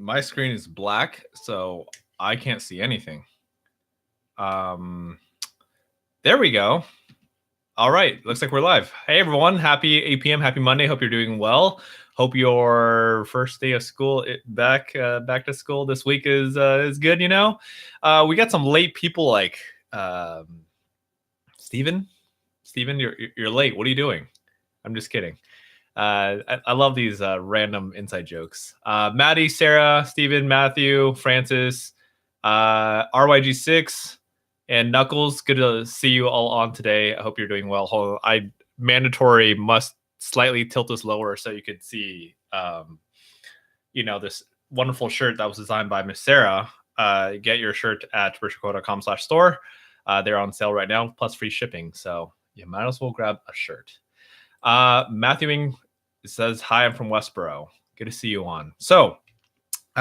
My screen is black, so I can't see anything. There we go. All right, looks like we're live. Hey everyone, happy 8 p.m. Happy Monday. Hope you're doing well. Hope your first day of school back to school this week is good. We got some late people like Steven. Steven, you're late. What are you doing? I'm just kidding. I love these random inside jokes. Maddie, Sarah, Steven, Matthew, Francis, RYG6, and Knuckles. Good to see you all on today. I hope you're doing well. Hold on. I mandatory must slightly tilt this lower so you could see, this wonderful shirt that was designed by Miss Sarah. Get your shirt at richardco.com/store. They're on sale right now, plus free shipping. So you might as well grab a shirt. Matthewing says, hi, I'm from Westboro. Good to see you on. So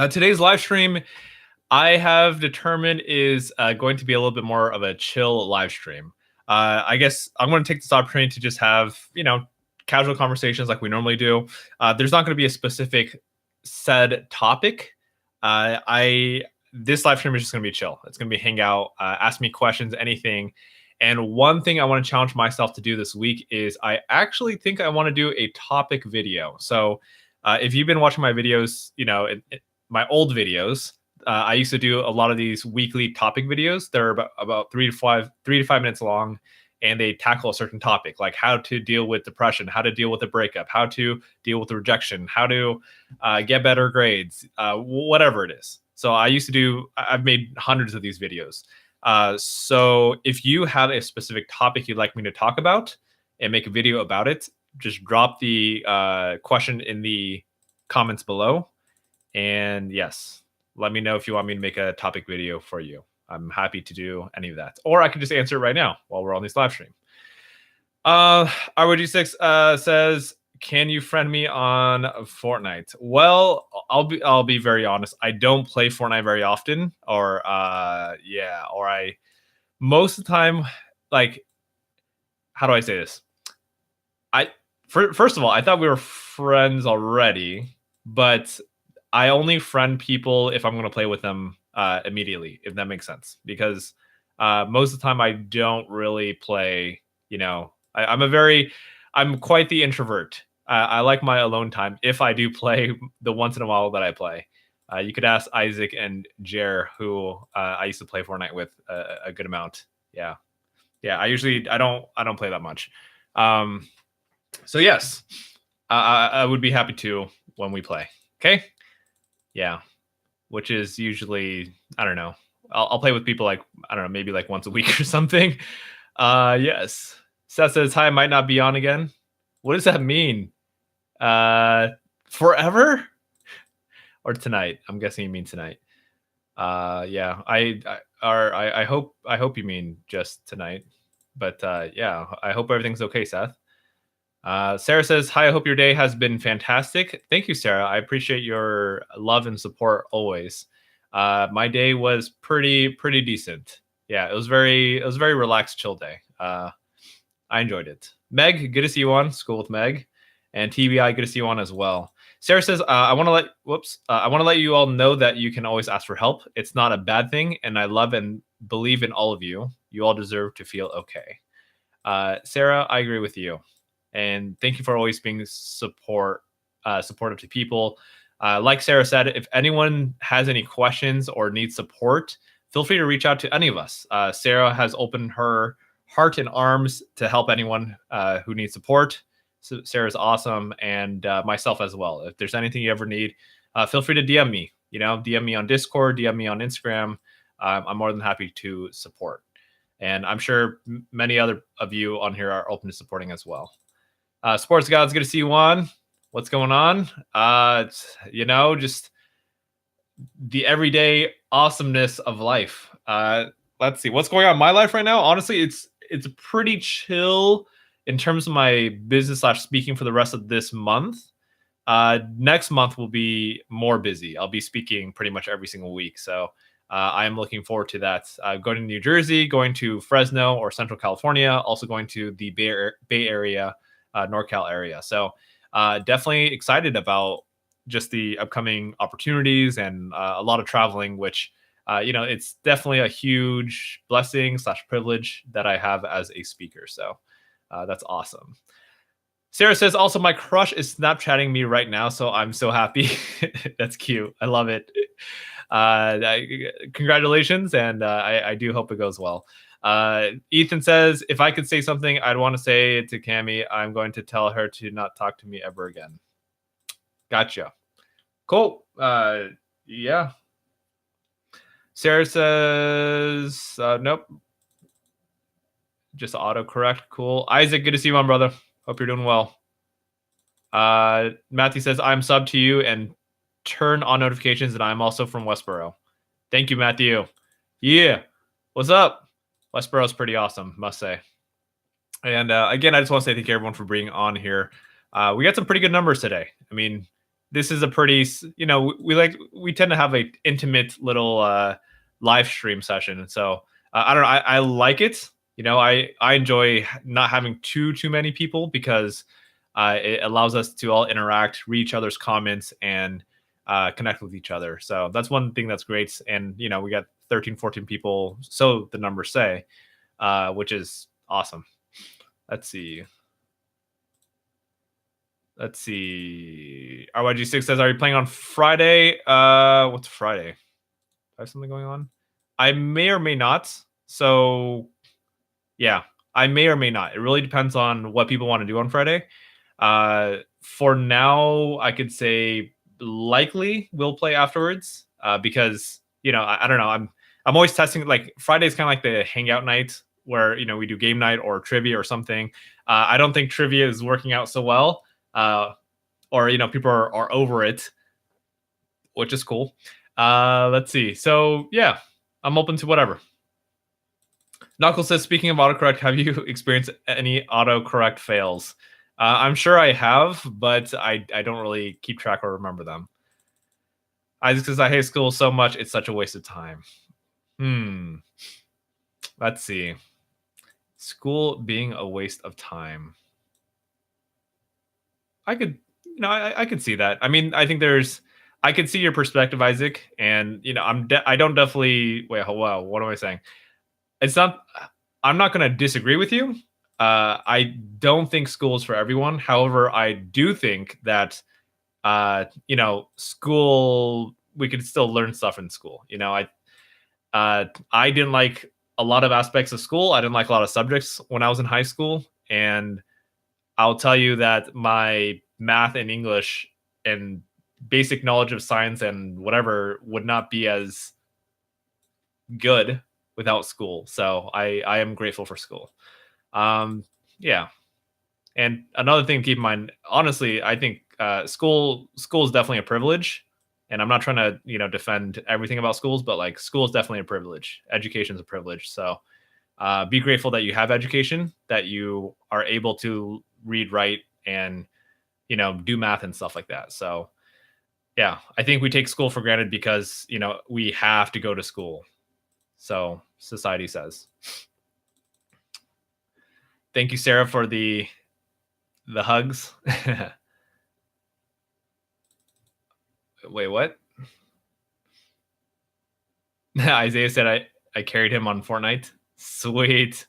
today's live stream, I have determined is going to be a little bit more of a chill live stream. I guess I'm going to take this opportunity to just have, casual conversations like we normally do. There's not going to be a specific said topic. This live stream is just going to be chill. It's going to be hangout, ask me questions, anything. And one thing I want to challenge myself to do this week is I actually think I want to do a topic video. So if you've been watching my videos, my old videos, I used to do a lot of these weekly topic videos. They're about 3 to 5 minutes long, and they tackle a certain topic, like how to deal with depression, how to deal with a breakup, how to deal with rejection, how to get better grades, whatever it is. So I've made hundreds of these videos. So if you have a specific topic you'd like me to talk about and make a video about it, just drop the question in the comments below. And yes, let me know if you want me to make a topic video for you. I'm happy to do any of that. Or I could just answer it right now while we're on this live stream. RWG6 says, can you friend me on Fortnite? Well, I'll be very honest. I don't play Fortnite very often, most of the time, like, how do I say this? First of all, I thought we were friends already, but I only friend people if I'm going to play with them immediately, if that makes sense. Because most of the time I don't really play, I'm quite the introvert. I like my alone time if I do play the once in a while that I play. You could ask Isaac and Jer, who I used to play Fortnite with a good amount. Yeah. I don't play that much. So yes, I would be happy to when we play. Okay. Yeah. Which is usually, I don't know. I'll play with people maybe like once a week or something. Yes. Seth says, hi, I might not be on again. What does that mean? Forever or tonight? I'm guessing you mean tonight. Yeah, I hope you mean just tonight. But yeah, I hope everything's okay, Seth. Sarah says, hi, I hope your day has been fantastic. Thank you, Sarah. I appreciate your love and support always. My day was pretty decent. Yeah, it was very relaxed, chill day. I enjoyed it. Meg, good to see you on School with Meg. And TBI, good to see you on as well. Sarah says, I want to let you all know that you can always ask for help. It's not a bad thing, and I love and believe in all of you. You all deserve to feel okay. Sarah, I agree with you. And thank you for always being supportive to people. Like Sarah said, if anyone has any questions or needs support, feel free to reach out to any of us. Sarah has opened her heart and arms to help anyone who needs support. So Sarah's awesome, and myself as well. If there's anything you ever need, feel free to DM me. DM me on Discord, DM me on Instagram. I'm more than happy to support. And I'm sure many other of you on here are open to supporting as well. Sports Gods, good to see you on. What's going on? Just the everyday awesomeness of life. Let's see what's going on in my life right now. Honestly, it's pretty chill in terms of my business / speaking for the rest of this month. Next month will be more busy. I'll be speaking pretty much every single week. So I am looking forward to that. Going to New Jersey, going to Fresno or Central California, also going to the Bay Area, NorCal area. So definitely excited about just the upcoming opportunities and a lot of traveling, which it's definitely a huge blessing slash privilege that I have as a speaker. So that's awesome. Sarah says, also, my crush is Snapchatting me right now, so I'm so happy. That's cute. I love it. Congratulations, and I do hope it goes well. Ethan says, if I could say something I'd want to say to Cami, I'm going to tell her to not talk to me ever again. Gotcha. Cool. Yeah. Sarah says, nope. Just autocorrect. Cool. Isaac, good to see you, my brother. Hope you're doing well. Matthew says, I'm sub to you and turn on notifications, and I'm also from Westboro. Thank you, Matthew. Yeah. What's up? Westboro's pretty awesome, must say. And again, I just want to say thank you everyone for being on here. We got some pretty good numbers today. I mean, this is a pretty, we tend to have a intimate little live stream session. So I don't know. I like it. I enjoy not having too many people because it allows us to all interact, read each other's comments, and connect with each other. So that's one thing that's great. And, we got 13, 14 people, so the numbers say, which is awesome. Let's see. RYG6 says, are you playing on Friday? What's Friday? Do I have something going on? I may or may not. So, yeah, I may or may not. It really depends on what people want to do on Friday. For now, I could say likely we'll play afterwards because, I don't know. I'm always testing. Like, Friday's kind of like the hangout night where, we do game night or trivia or something. I don't think trivia is working out so well. Or people are over it, which is cool. Let's see. So yeah, I'm open to whatever. Knuckles says, speaking of autocorrect, have you experienced any autocorrect fails? I'm sure I have, but I don't really keep track or remember them. Isaac says, I hate school so much, it's such a waste of time. Let's see. School being a waste of time. I could, I could see that. I mean, I think I could see your perspective, Isaac, and I don't definitely wait. Wow, what am I saying? I'm not going to disagree with you. I don't think school is for everyone. However, I do think that school, we could still learn stuff in school. I didn't like a lot of aspects of school. I didn't like a lot of subjects when I was in high school, and I'll tell you that my math and English and basic knowledge of science and whatever would not be as good without school. So I am grateful for school. Yeah. And another thing to keep in mind, honestly, I think school is definitely a privilege. And I'm not trying to, defend everything about schools, but like school is definitely a privilege. Education is a privilege. So be grateful that you have education, that you are able to read, write, and do math and stuff like that. So yeah, I think we take school for granted because we have to go to school, so society says. Thank you, Sarah, for the hugs. Wait, what? Isaiah said I carried him on Fortnite. Sweet.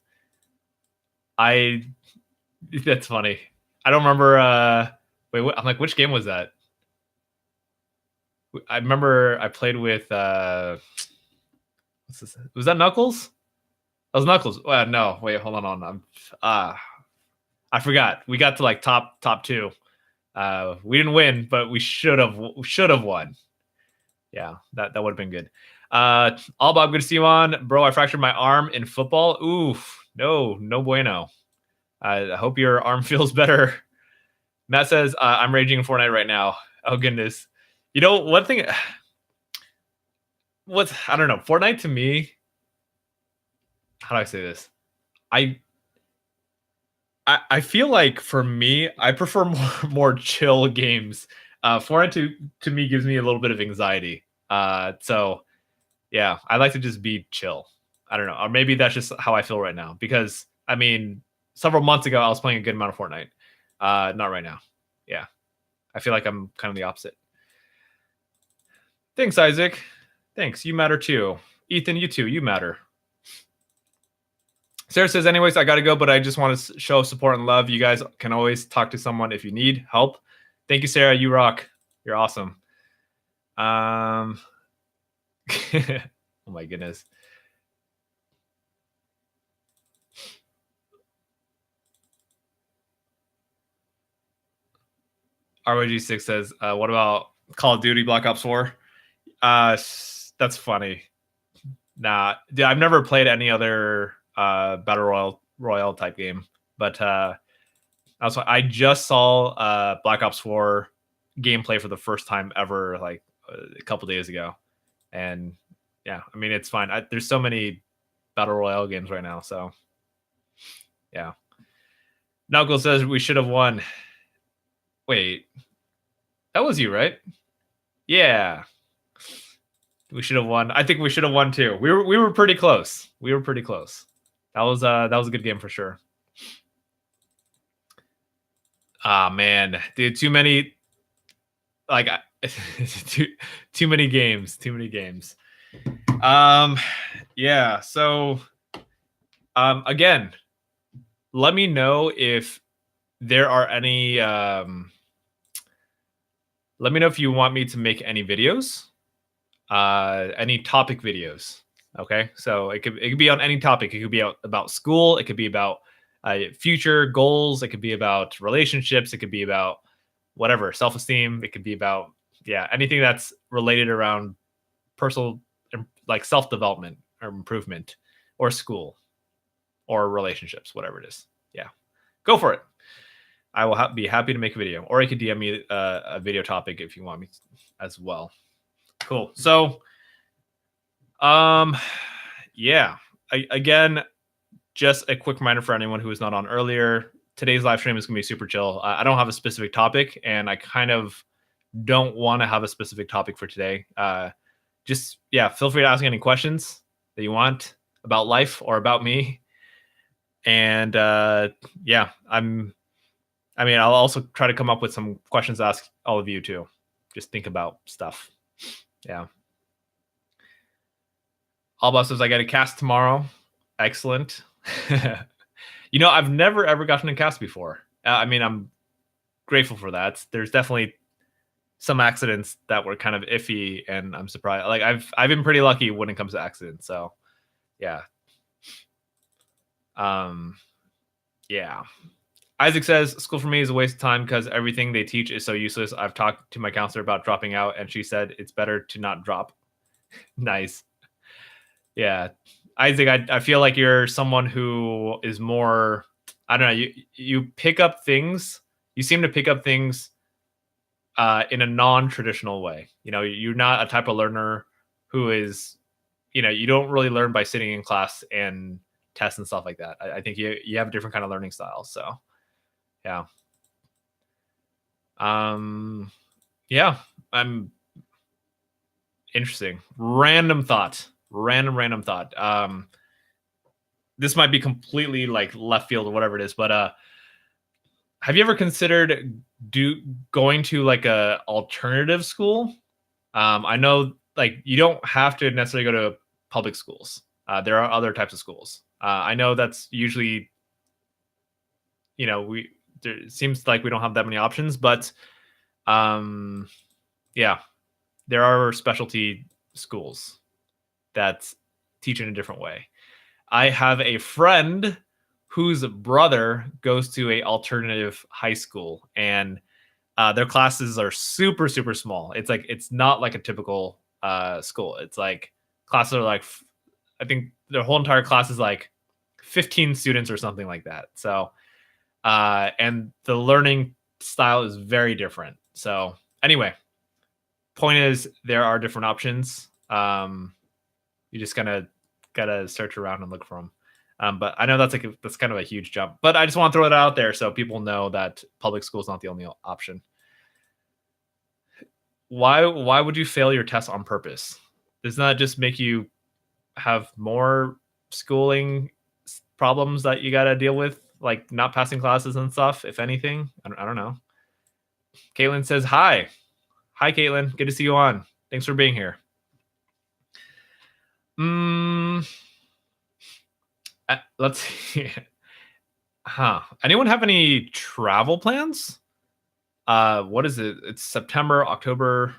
That's funny. I don't remember. Wait, what? I'm like, which game was that? I remember I played with. What's this? Was that Knuckles? That was Knuckles. No, wait, hold on. I forgot. We got to like top 2. We didn't win, but we should have won. Yeah, that would have been good. All Bob, good to see you on, bro. I fractured my arm in football. Oof, no bueno. I hope your arm feels better. Matt says, I'm raging in Fortnite right now. Oh, goodness. One thing... I don't know. Fortnite to me... How do I say this? I feel like for me, I prefer more chill games. Fortnite to me gives me a little bit of anxiety. So, yeah, I like to just be chill. I don't know. Or maybe that's just how I feel right now. Because, I mean... Several months ago, I was playing a good amount of Fortnite. Not right now. Yeah. I feel like I'm kind of the opposite. Thanks, Isaac. Thanks. You matter too. Ethan, you too. You matter. Sarah says, anyways, I got to go, but I just want to show support and love. You guys can always talk to someone if you need help. Thank you, Sarah. You rock. You're awesome. Oh my goodness. RYG6 says, what about Call of Duty Black Ops 4? That's funny. Nah, dude, I've never played any other battle royale type game, but I just saw Black Ops 4 gameplay for the first time ever, like a couple days ago, and yeah, I mean it's fine. There's so many battle royale games right now, so yeah. Knuckles says we should have won. Wait, that was you, right? Yeah, we should have won. I think we should have won too. We were pretty close. We were pretty close. That was a good game for sure. Ah man, dude, too many. Like too many games. Too many games. Yeah. So, again, let me know if there are any. Let me know if you want me to make any videos, any topic videos. Okay, so it could be on any topic. It could be about school. It could be about future goals. It could be about relationships. It could be about whatever, self-esteem. It could be about anything that's related around personal, like self-development or improvement, or school, or relationships, whatever it is. Yeah, go for it. I will be happy to make a video, or you could DM me a video topic if you want me as well. Cool. So, yeah. Again, just a quick reminder for anyone who was not on earlier. Today's live stream is going to be super chill. I don't have a specific topic, and I kind of don't want to have a specific topic for today. Just feel free to ask any questions that you want about life or about me. And I'll also try to come up with some questions to ask all of you too. Just think about stuff. Yeah. Alba says, I got a cast tomorrow. Excellent. I've never ever gotten a cast before. I'm grateful for that. There's definitely some accidents that were kind of iffy, and I'm surprised. Like I've been pretty lucky when it comes to accidents. So yeah. Yeah. Isaac says, school for me is a waste of time because everything they teach is so useless. I've talked to my counselor about dropping out, and she said it's better to not drop. Nice. Yeah. Isaac, I feel like you're someone who is more, I don't know, you pick up things, you seem to pick up things in a non-traditional way. You're not a type of learner who is, you don't really learn by sitting in class and tests and stuff like that. I think you have a different kind of learning style. So yeah. Yeah, I'm interesting. Random thought. This might be completely like left field or whatever it is, but have you ever considered going to like a alternative school? I know like you don't have to necessarily go to public schools. There are other types of schools. I know that's usually, it seems like we don't have that many options, but yeah, there are specialty schools that teach in a different way. I have a friend whose brother goes to a alternative high school, and their classes are super, super small. It's not like a typical school. It's like classes are like, I think their whole entire class is like 15 students or something like that. So, and the learning style is very different. So anyway, point is there are different options. You just gotta search around and look for them. But I know that's kind of a huge jump, but I just want to throw it out there so people know that public school is not the only option. Why would you fail your test on purpose? Doesn't that just make you have more schooling problems that you got to deal with, like not passing classes and stuff, if anything? I don't know. Caitlin says, hi, Caitlin. Good to see you on. Thanks for being here. Let's see. Anyone have any travel plans? What is it? It's September, October.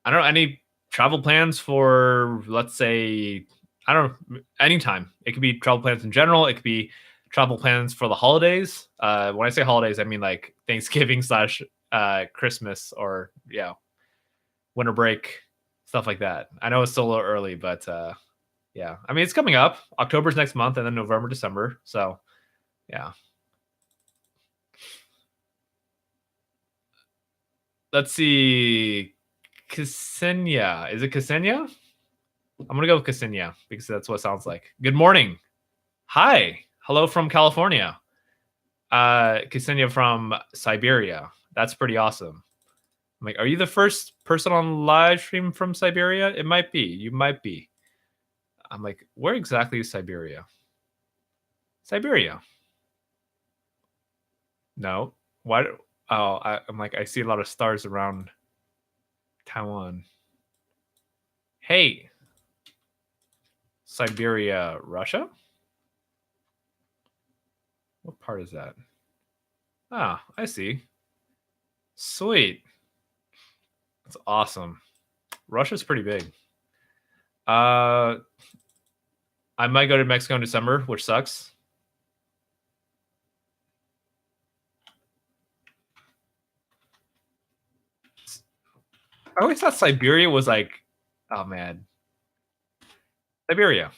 I don't know, any travel plans for, let's say, I don't know, anytime. It could be travel plans in general. It could be travel plans for the holidays. When I say holidays, I mean like Thanksgiving slash Christmas, or winter break, stuff like that. I know it's still a little early, but yeah, I mean it's coming up. October's next month, and then November, December. So yeah. Let's see. Ksenia. Is it Ksenia? I'm gonna go with Ksenia because that's what it sounds like. Good morning. Hi. Hello from California. Ksenia from Siberia. That's pretty awesome. I'm like, are you the first person on live stream from Siberia? It might be. You might be. I'm like, where exactly is Siberia? Siberia. No. Why? I'm like, I see a lot of stars around Taiwan. Hey. Siberia, Russia? What part is that? Ah, I see. Sweet. That's awesome. Russia's pretty big. I might go to Mexico in December, which sucks. I always thought Siberia was like, oh man. Siberia.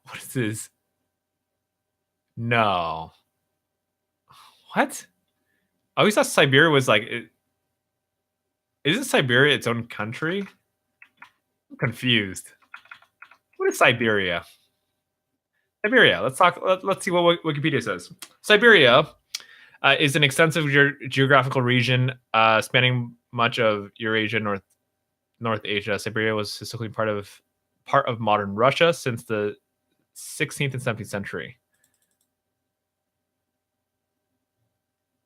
What is this? No. What? I always thought Siberia was like, isn't Siberia its own country? I'm confused. What is Siberia? Siberia. Let's talk. Let's see what Wikipedia says. Siberia is an extensive geographical region spanning much of Eurasia, North Asia. Siberia was historically part of modern Russia since the 16th and 17th century.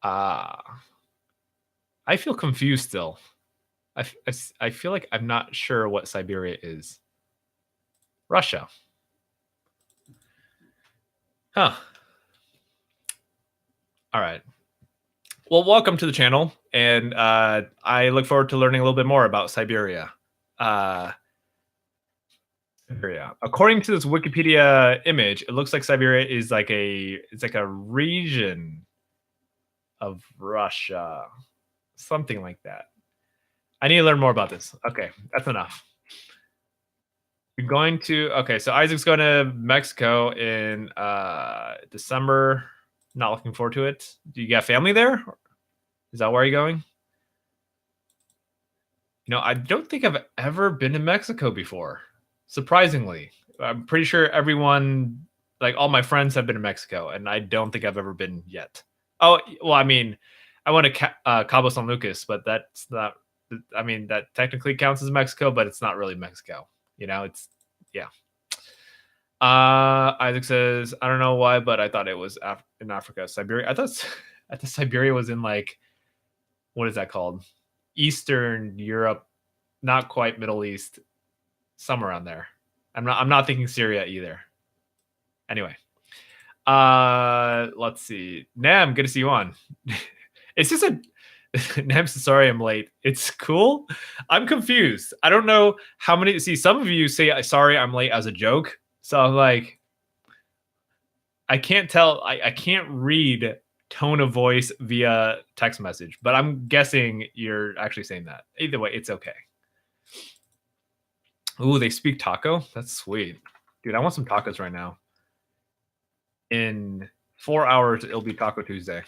I feel confused still. I feel like I'm not sure what Siberia is. Russia. Huh. All right. Well, welcome to the channel, and I look forward to learning a little bit more about Siberia. Siberia. According to this Wikipedia image, it looks like Siberia is like it's like a region of Russia, something like that. I need to learn more about this. Okay, that's enough. You're going to so Isaac's going to Mexico in December. Not looking forward to it. Do you got family there? Is that where you're going? You know, I don't think I've ever been to Mexico before. Surprisingly, I'm pretty sure everyone, like all my friends, have been to Mexico, and I don't think I've ever been yet. Oh, well, I mean, I went to Cabo San Lucas, but that's not. I mean, that technically counts as Mexico, but it's not really Mexico. You know, it's yeah. Isaac says, I don't know why, but I thought it was in Africa. Siberia. I thought Siberia was in like, what is that called? Eastern Europe, not quite Middle East, somewhere around there. I'm not thinking Syria either. Anyway. Let's see. Nam, good to see you on. It's just Nam, sorry I'm late. It's cool. I'm confused. I don't know how many. See, some of you say sorry I'm late as a joke. So I'm like, I can't tell. I can't read tone of voice via text message, but I'm guessing you're actually saying that. Either way, it's okay. Ooh, they speak taco? That's sweet. Dude, I want some tacos right now. In 4 hours, it'll be Taco Tuesday.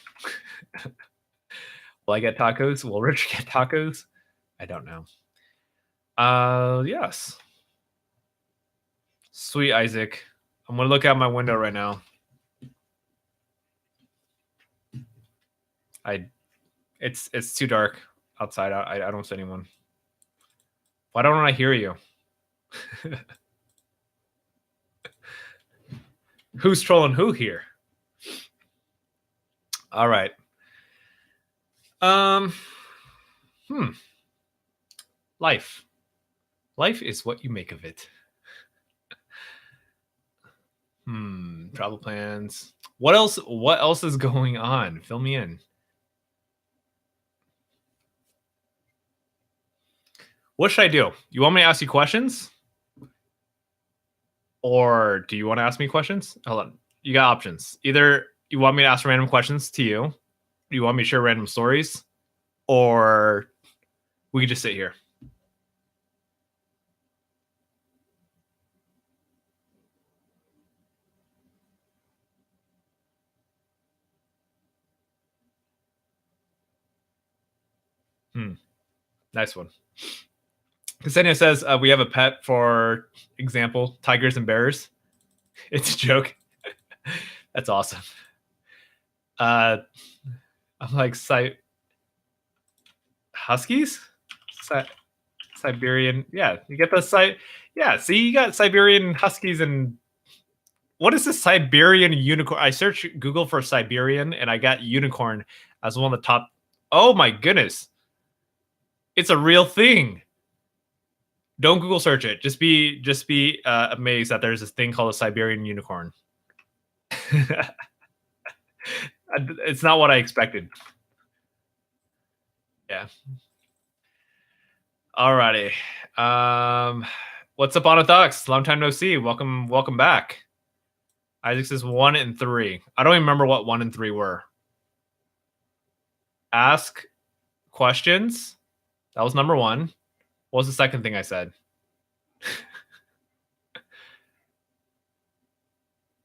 Will I get tacos? Will Rich get tacos? I don't know. Yes. Sweet Isaac. I'm gonna look out my window right now. It's too dark outside. I don't see anyone. Why don't I hear you? Who's trolling who here? All right. Life. Life is what you make of it. Travel plans. What else? What else is going on? Fill me in. What should I do? You want me to ask you questions? Or do you want to ask me questions? Hold on. You got options. Either you want me to ask random questions to you, you want me to share random stories, or we can just sit here. Nice one. Ksenia says we have a pet, for example, tigers and bears. It's a joke. That's awesome. I'm like huskies, Siberian. Yeah, you get the Yeah, see, you got Siberian huskies and what is this Siberian unicorn? I searched Google for Siberian and I got unicorn as one of the top. Oh my goodness, it's a real thing. Don't Google search it. Just be amazed that there's this thing called a Siberian unicorn. It's not what I expected. Yeah. Alrighty. What's up, Onathox? Long time no see. Welcome back. Isaac says 1 and 3. I don't even remember what 1 and 3 were. Ask questions. That was number 1. What was the second thing I said?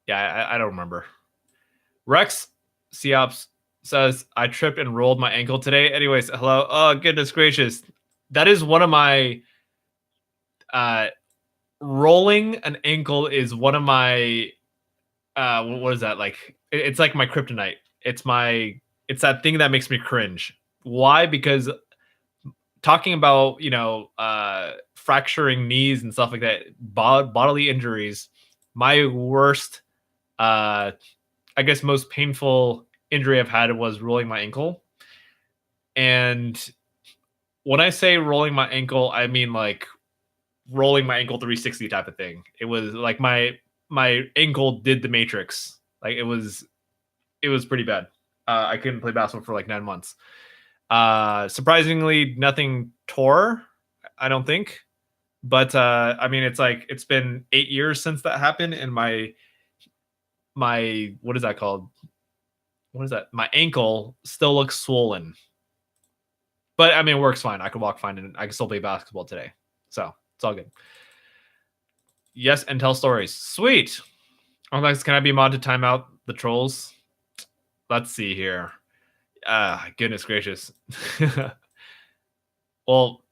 Yeah, I don't remember. Rex Seops says, I tripped and rolled my ankle today. Anyways, hello. Oh, goodness gracious. That is one of my... rolling an ankle is one of my... what is that? Like, it's like my kryptonite. It's that thing that makes me cringe. Why? Because talking about, fracturing knees and stuff like that, bodily injuries, my worst, I guess most painful injury I've had was rolling my ankle. And when I say rolling my ankle, I mean like rolling my ankle 360 type of thing. It was like my ankle did the Matrix. Like it was pretty bad. I couldn't play basketball for like 9 months. Surprisingly, nothing tore, I don't think. But I mean, it's been 8 years since that happened, and my what is that called? What is that? My ankle still looks swollen. But I mean, it works fine. I can walk fine, and I can still play basketball today. So it's all good. Yes, and tell stories. Sweet. Alex, can I be mod to time out the trolls? Let's see here. Goodness gracious. Well,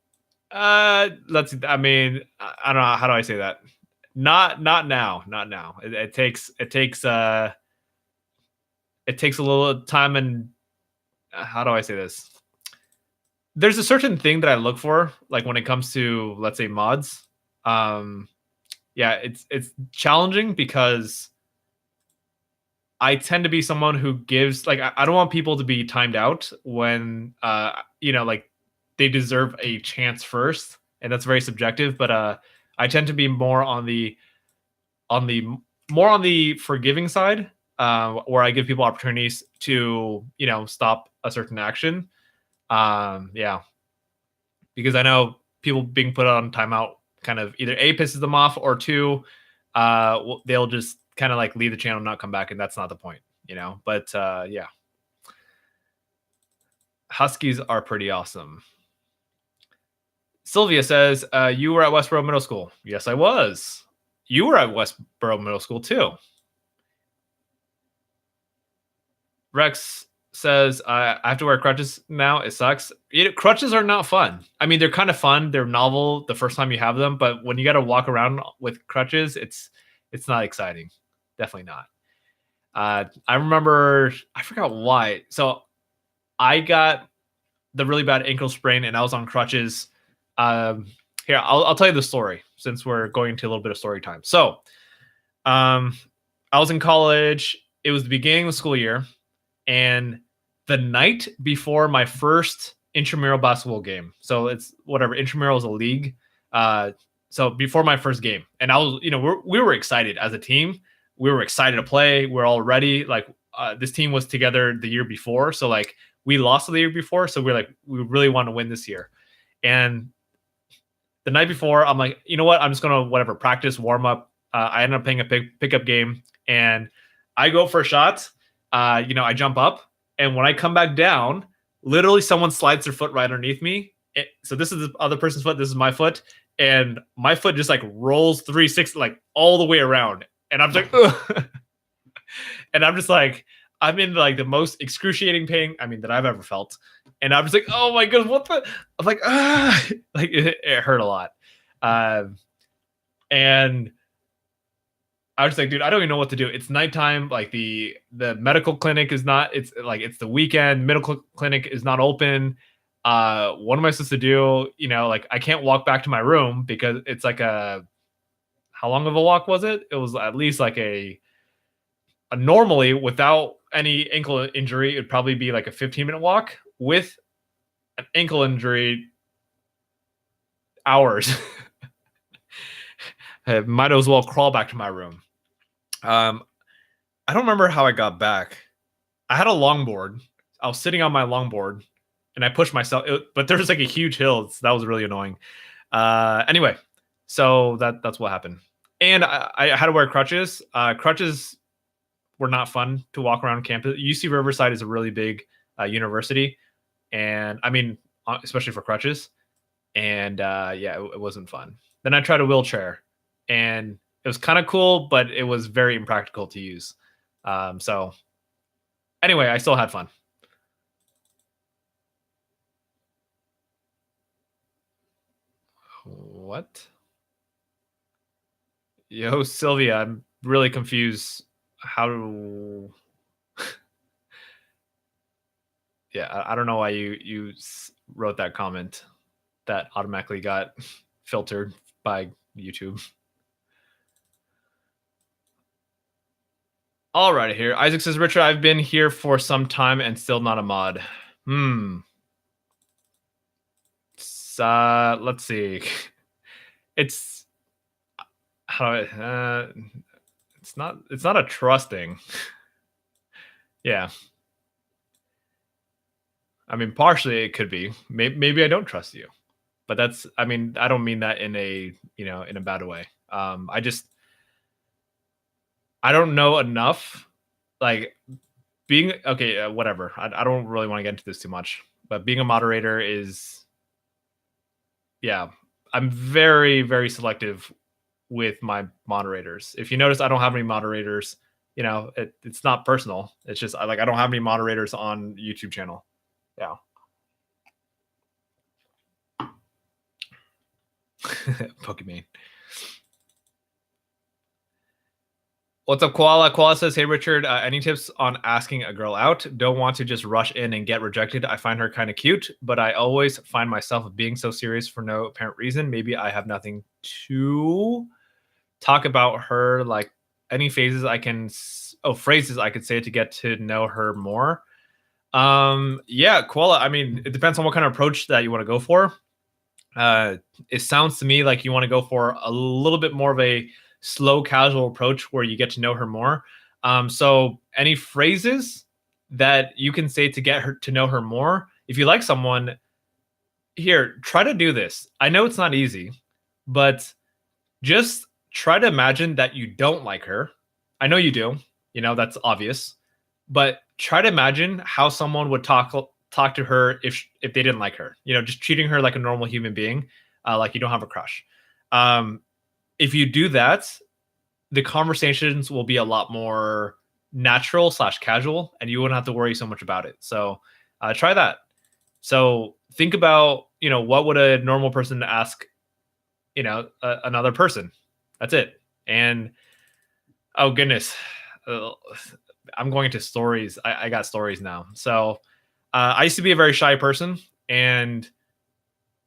let's see. I mean, I don't know. How do I say that? Not now. Not now. It takes a little time, and how do I say this? There's a certain thing that I look for, like when it comes to, let's say, mods. Yeah, it's challenging because I tend to be someone who gives, like, I don't want people to be timed out when like they deserve a chance first, and that's very subjective. But I tend to be more on the forgiving side, where I give people opportunities to stop a certain action. Yeah, because I know people being put on timeout kind of either A, pisses them off, or 2, they'll just kind of like leave the channel and not come back, and that's not the point, But yeah, Huskies are pretty awesome. Sylvia says, you were at Westboro Middle School. Yes, I was. You were at Westboro Middle School too. Rex says, I have to wear crutches now. It sucks. Crutches are not fun. I mean, they're kind of fun. They're novel the first time you have them, but when you got to walk around with crutches, it's not exciting. Definitely not. I remember, I forgot why. So I got the really bad ankle sprain and I was on crutches. Here, I'll tell you the story since we're going to a little bit of story time. So I was in college. It was the beginning of the school year. And the night before my first intramural basketball game. So it's whatever. Intramural is a league. So before my first game, and I was, we were excited as a team. We were excited to play. We're all ready. Like this team was together the year before, so like we lost the year before, so we're like we really want to win this year. And the night before, I'm like, you know what? I'm just gonna whatever practice, warm up. I ended up playing a pickup game, and I go for a shot. I jump up, and when I come back down, literally someone slides their foot right underneath me. So this is the other person's foot. This is my foot, and my foot just like rolls 360 like all the way around, and I'm just like, ugh. And I'm just like, I'm in like the most excruciating pain that I've ever felt. And I'm just like, oh my god, what the? I'm like, like it hurt a lot. And I was like, dude, I don't even know what to do. It's nighttime. Like the medical clinic is not. It's like it's the weekend. Medical clinic is not open. What am I supposed to do? Like I can't walk back to my room because it's like how long of a walk was it? It was at least like a normally without any ankle injury, it'd probably be like a 15-minute walk. With an ankle injury, hours. I might as well crawl back to my room. I don't remember how I got back. I had a longboard. I was sitting on my longboard, and I pushed myself. But there was like a huge hill. So that was really annoying. Anyway, so that's what happened. And I had to wear crutches. Crutches were not fun to walk around campus. UC Riverside is a really big university, and especially for crutches. And it wasn't fun. Then I tried a wheelchair, and it was kind of cool, but it was very impractical to use. So anyway, I still had fun. What? Yo, Sylvia, I'm really confused. How do... Yeah, I don't know why you wrote that comment that automatically got filtered by YouTube. All right, here. Isaac says, Richard, I've been here for some time and still not a mod. Let's see. It's it's not a trusting. Yeah. Partially it could be. Maybe I don't trust you. But that's I don't mean that in a in a bad way. I don't know enough. Like being okay, whatever. I don't really want to get into this too much. But being a moderator is, yeah, I'm very, very selective with my moderators. If you notice, I don't have any moderators. It's not personal. It's just I don't have any moderators on YouTube channel. Yeah. Pokemon. What's up, Koala? Koala says, hey, Richard, any tips on asking a girl out? Don't want to just rush in and get rejected. I find her kind of cute, but I always find myself being so serious for no apparent reason. Maybe I have nothing to talk about her. Like any phrases I could say to get to know her more. Yeah, Koala, it depends on what kind of approach that you want to go for. It sounds to me like you want to go for a little bit more of a slow, casual approach where you get to know her more. So any phrases that you can say to get her to know her more, if you like someone, here, try to do this. I know it's not easy, but just try to imagine that you don't like her. I know you do. That's obvious. But try to imagine how someone would talk to her if they didn't like her. Just treating her like a normal human being, like you don't have a crush. If you do that, the conversations will be a lot more natural / casual, and you wouldn't have to worry so much about it. So try that. So think about, what would a normal person ask, another person? That's it. And oh goodness, I'm going into stories. I got stories now. So I used to be a very shy person, and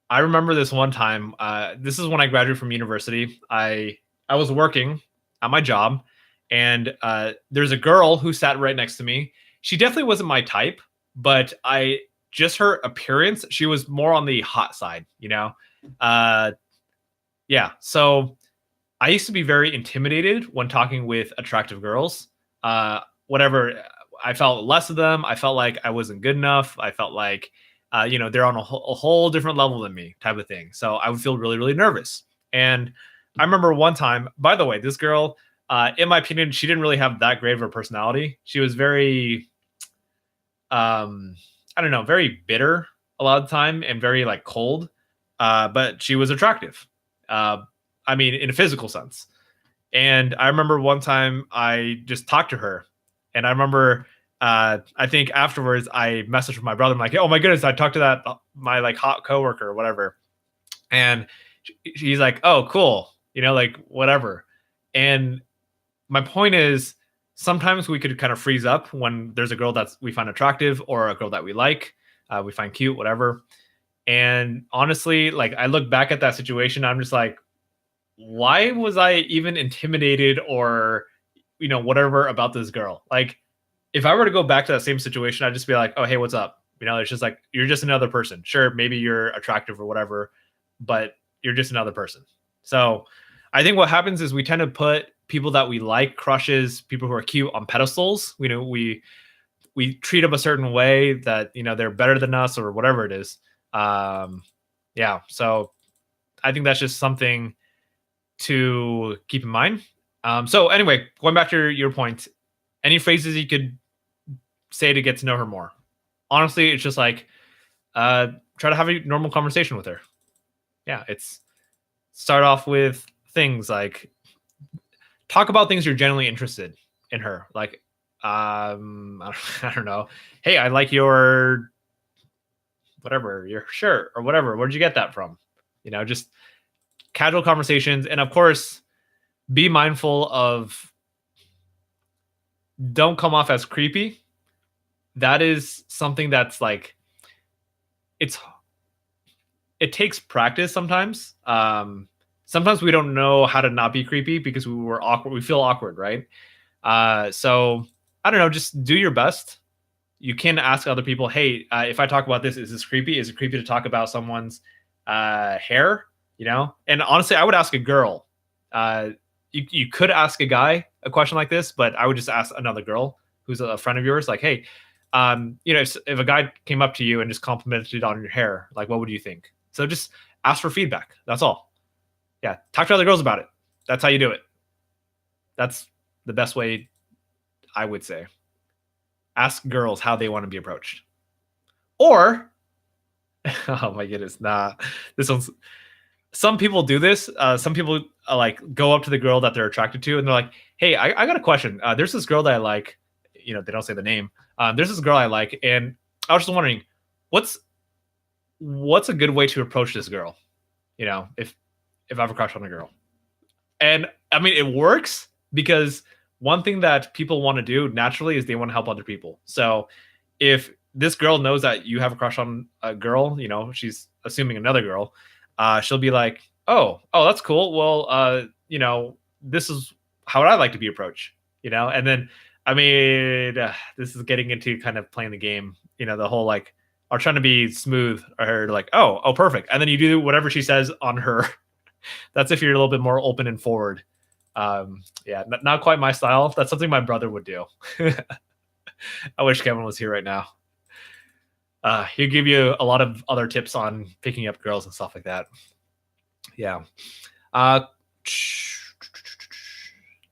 I remember this one time. This is when I graduated from university. I was working at my job, and there's a girl who sat right next to me. She definitely wasn't my type, but I just her appearance, she was more on the hot side, you know? Uh, yeah. So I used to be very intimidated when talking with attractive girls. Whatever, I felt less of them. I felt like I wasn't good enough. I felt like, they're on a whole different level than me, type of thing. So I would feel really, really nervous. And I remember one time, by the way, this girl, in my opinion, she didn't really have that great of a personality. She was very, I don't know, very bitter a lot of the time and very like cold. But she was attractive. Uh, I mean, in a physical sense. And I remember one time I just talked to her, and I remember I think afterwards I messaged with my brother. I'm like, oh my goodness, I talked to that my like hot coworker or whatever, and he's like, oh cool, like whatever. And my point is, sometimes we could kind of freeze up when there's a girl that we find attractive or a girl that we like, we find cute, whatever. And honestly, like I look back at that situation, I'm just like, why was I even intimidated or whatever about this girl? Like, if I were to go back to that same situation, I'd just be like, oh hey, what's up? It's just like you're just another person. Sure, maybe you're attractive or whatever, but you're just another person. So I think what happens is we tend to put people that we like, crushes, people who are cute on pedestals. We treat them a certain way that they're better than us or whatever it is. Yeah. So I think that's just something to keep in mind. So anyway, going back to your point, any phrases you could say to get to know her more? Honestly, it's just like try to have a normal conversation with her. Yeah, it's start off with things like talk about things you're genuinely interested in her. Like, I don't know. Hey, I like your whatever, your shirt or whatever. Where'd you get that from? Just casual conversations. And of course, be mindful of don't come off as creepy. That is something that's like it takes practice sometimes. Sometimes we don't know how to not be creepy because we're awkward. We feel awkward, right? So I don't know. Just do your best. You can ask other people, hey, if I talk about this, is this creepy? Is it creepy to talk about someone's hair? And honestly, I would ask a girl. You could ask a guy a question like this, but I would just ask another girl who's a friend of yours, like, hey, if a guy came up to you and just complimented on your hair, like, what would you think? So just ask for feedback. That's all. Yeah. Talk to other girls about it. That's how you do it. That's the best way, I would say. Ask girls how they want to be approached. Or, oh my goodness, nah. This one's, some people do this. Some people like go up to the girl that they're attracted to and they're like, hey, I got a question. There's this girl that I like. They don't say the name. There's this girl I like, and I was just wondering, what's a good way to approach this girl? If I have a crush on a girl. And I mean, it works because one thing that people want to do naturally is they want to help other people. So if this girl knows that you have a crush on a girl, she's assuming another girl, she'll be like, oh, that's cool. Well, this is how I like to be approached, and then, I mean, this is getting into kind of playing the game, the whole like, are trying to be smooth or like, oh, perfect. And then you do whatever she says on her. That's if you're a little bit more open and forward. Yeah, not quite my style. That's something my brother would do. I wish Kevin was here right now. He'll give you a lot of other tips on picking up girls and stuff like that. Yeah. All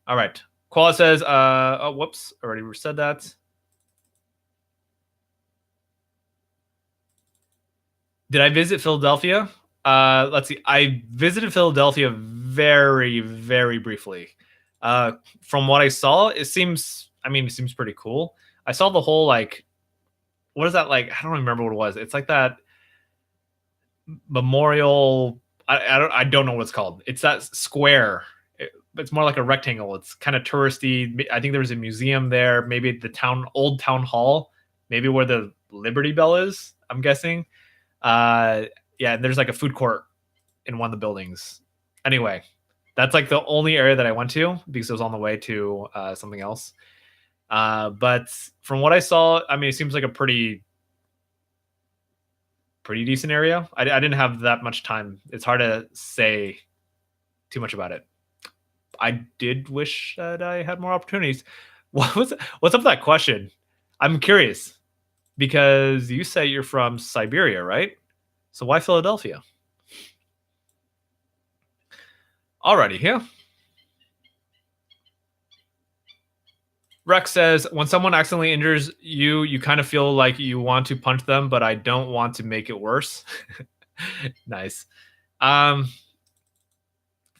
right. Koala says, oh, whoops, already said that. Did I visit Philadelphia? Let's see. I visited Philadelphia very, very briefly. From what I saw, it seems pretty cool. I saw the whole, like, what is that, like? I don't remember what it was. It's like that memorial. I don't know what it's called. It's that square. It's more like a rectangle. It's kind of touristy. I think there was a museum there. Maybe the old town hall. Maybe where the Liberty Bell is. I'm guessing. Yeah, and there's like a food court in one of the buildings. Anyway, that's like the only area that I went to because it was on the way to something else. But from what I saw, I mean, it seems like a pretty pretty decent area. I didn't have that much time. It's hard to say too much about it. I did wish that I had more opportunities. What's up with that question? I'm curious because you say you're from Siberia, right? So why Philadelphia? Alrighty, yeah. Rex says, when someone accidentally injures you, you kind of feel like you want to punch them, but I don't want to make it worse. Nice.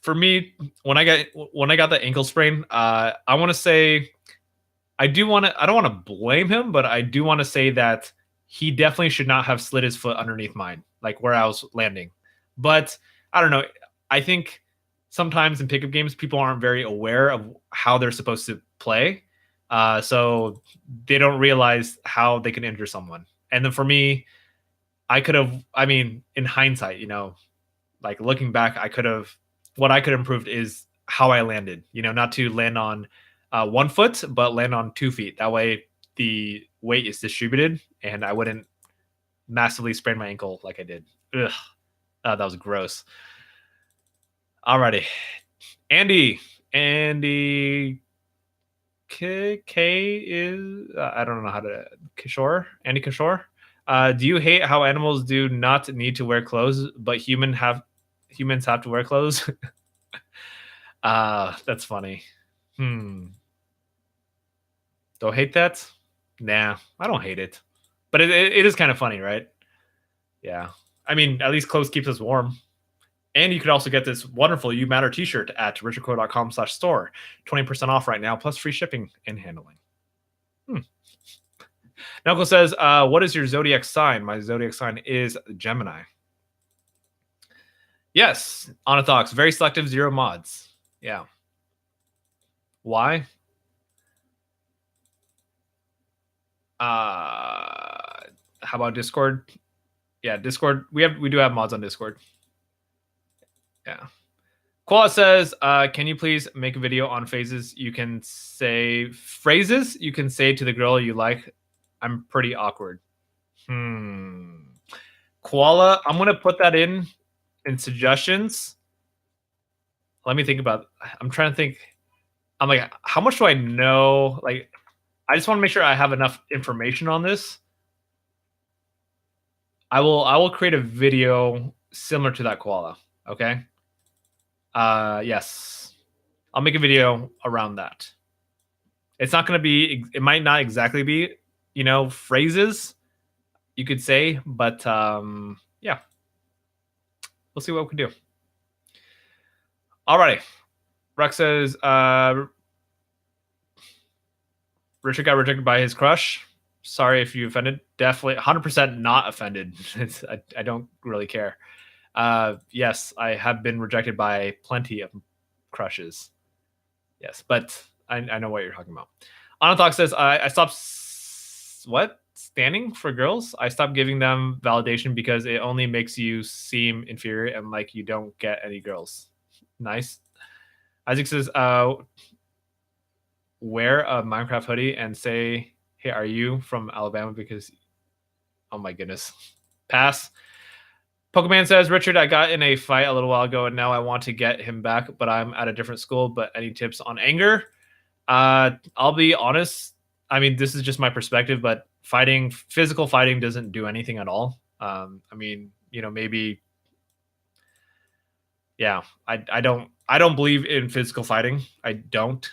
For me, when I got the ankle sprain, I want to say I don't want to blame him, but I do want to say that he definitely should not have slid his foot underneath mine, like where I was landing. But I don't know. I think sometimes in pickup games, people aren't very aware of how they're supposed to play. So they don't realize how they can injure someone. And then for me, I could have, I mean, in hindsight, like looking back, what I could have improved is how I landed, not to land on 1 foot, but land on 2 feet. That way the weight is distributed and I wouldn't massively sprain my ankle like I did. Ugh. That was gross. Alrighty. Andy K is I don't know how to Andy Kishore. Do you hate how animals do not need to wear clothes, but humans have to wear clothes? That's funny. Do I hate that? Nah, I don't hate it. But it is kind of funny, right? Yeah. I mean, at least clothes keeps us warm. And you could also get this wonderful You Matter t-shirt at richardcrow.com/store. 20% off right now, plus free shipping and handling. Knuckle says, what is your zodiac sign? My zodiac sign is Gemini. Yes, Onathox, very selective, 0 mods. Yeah. Why? How about Discord? Yeah, Discord. We do have mods on Discord. Yeah. Koala says, can you please make a video on phrases you can say to the girl you like? I'm pretty awkward. Koala, I'm gonna put that in suggestions. Let me think about. I'm trying to think. I'm like, how much do I know? Like, I just want to make sure I have enough information on this. I will create a video similar to that, Koala. Okay. Yes, I'll make a video around that. It's not going to be. It might not exactly be, phrases you could say, but yeah, we'll see what we can do. Alrighty. Rex says, Richard got rejected by his crush. Sorry if you offended. Definitely 100% not offended. I don't really care. Yes, I have been rejected by plenty of crushes. Yes, but I know what you're talking about. Anathox says, I stopped standing for girls. I stopped giving them validation because it only makes you seem inferior and like you don't get any girls. Nice. Isaac says, wear a Minecraft hoodie and say, hey, are you from Alabama? Because, oh my goodness. Pass. Pokemon says, Richard, I got in a fight a little while ago and now I want to get him back, but I'm at a different school. But any tips on anger? I'll be honest. I mean, this is just my perspective, but physical fighting doesn't do anything at all. I mean, maybe, yeah, I don't believe in physical fighting. I don't,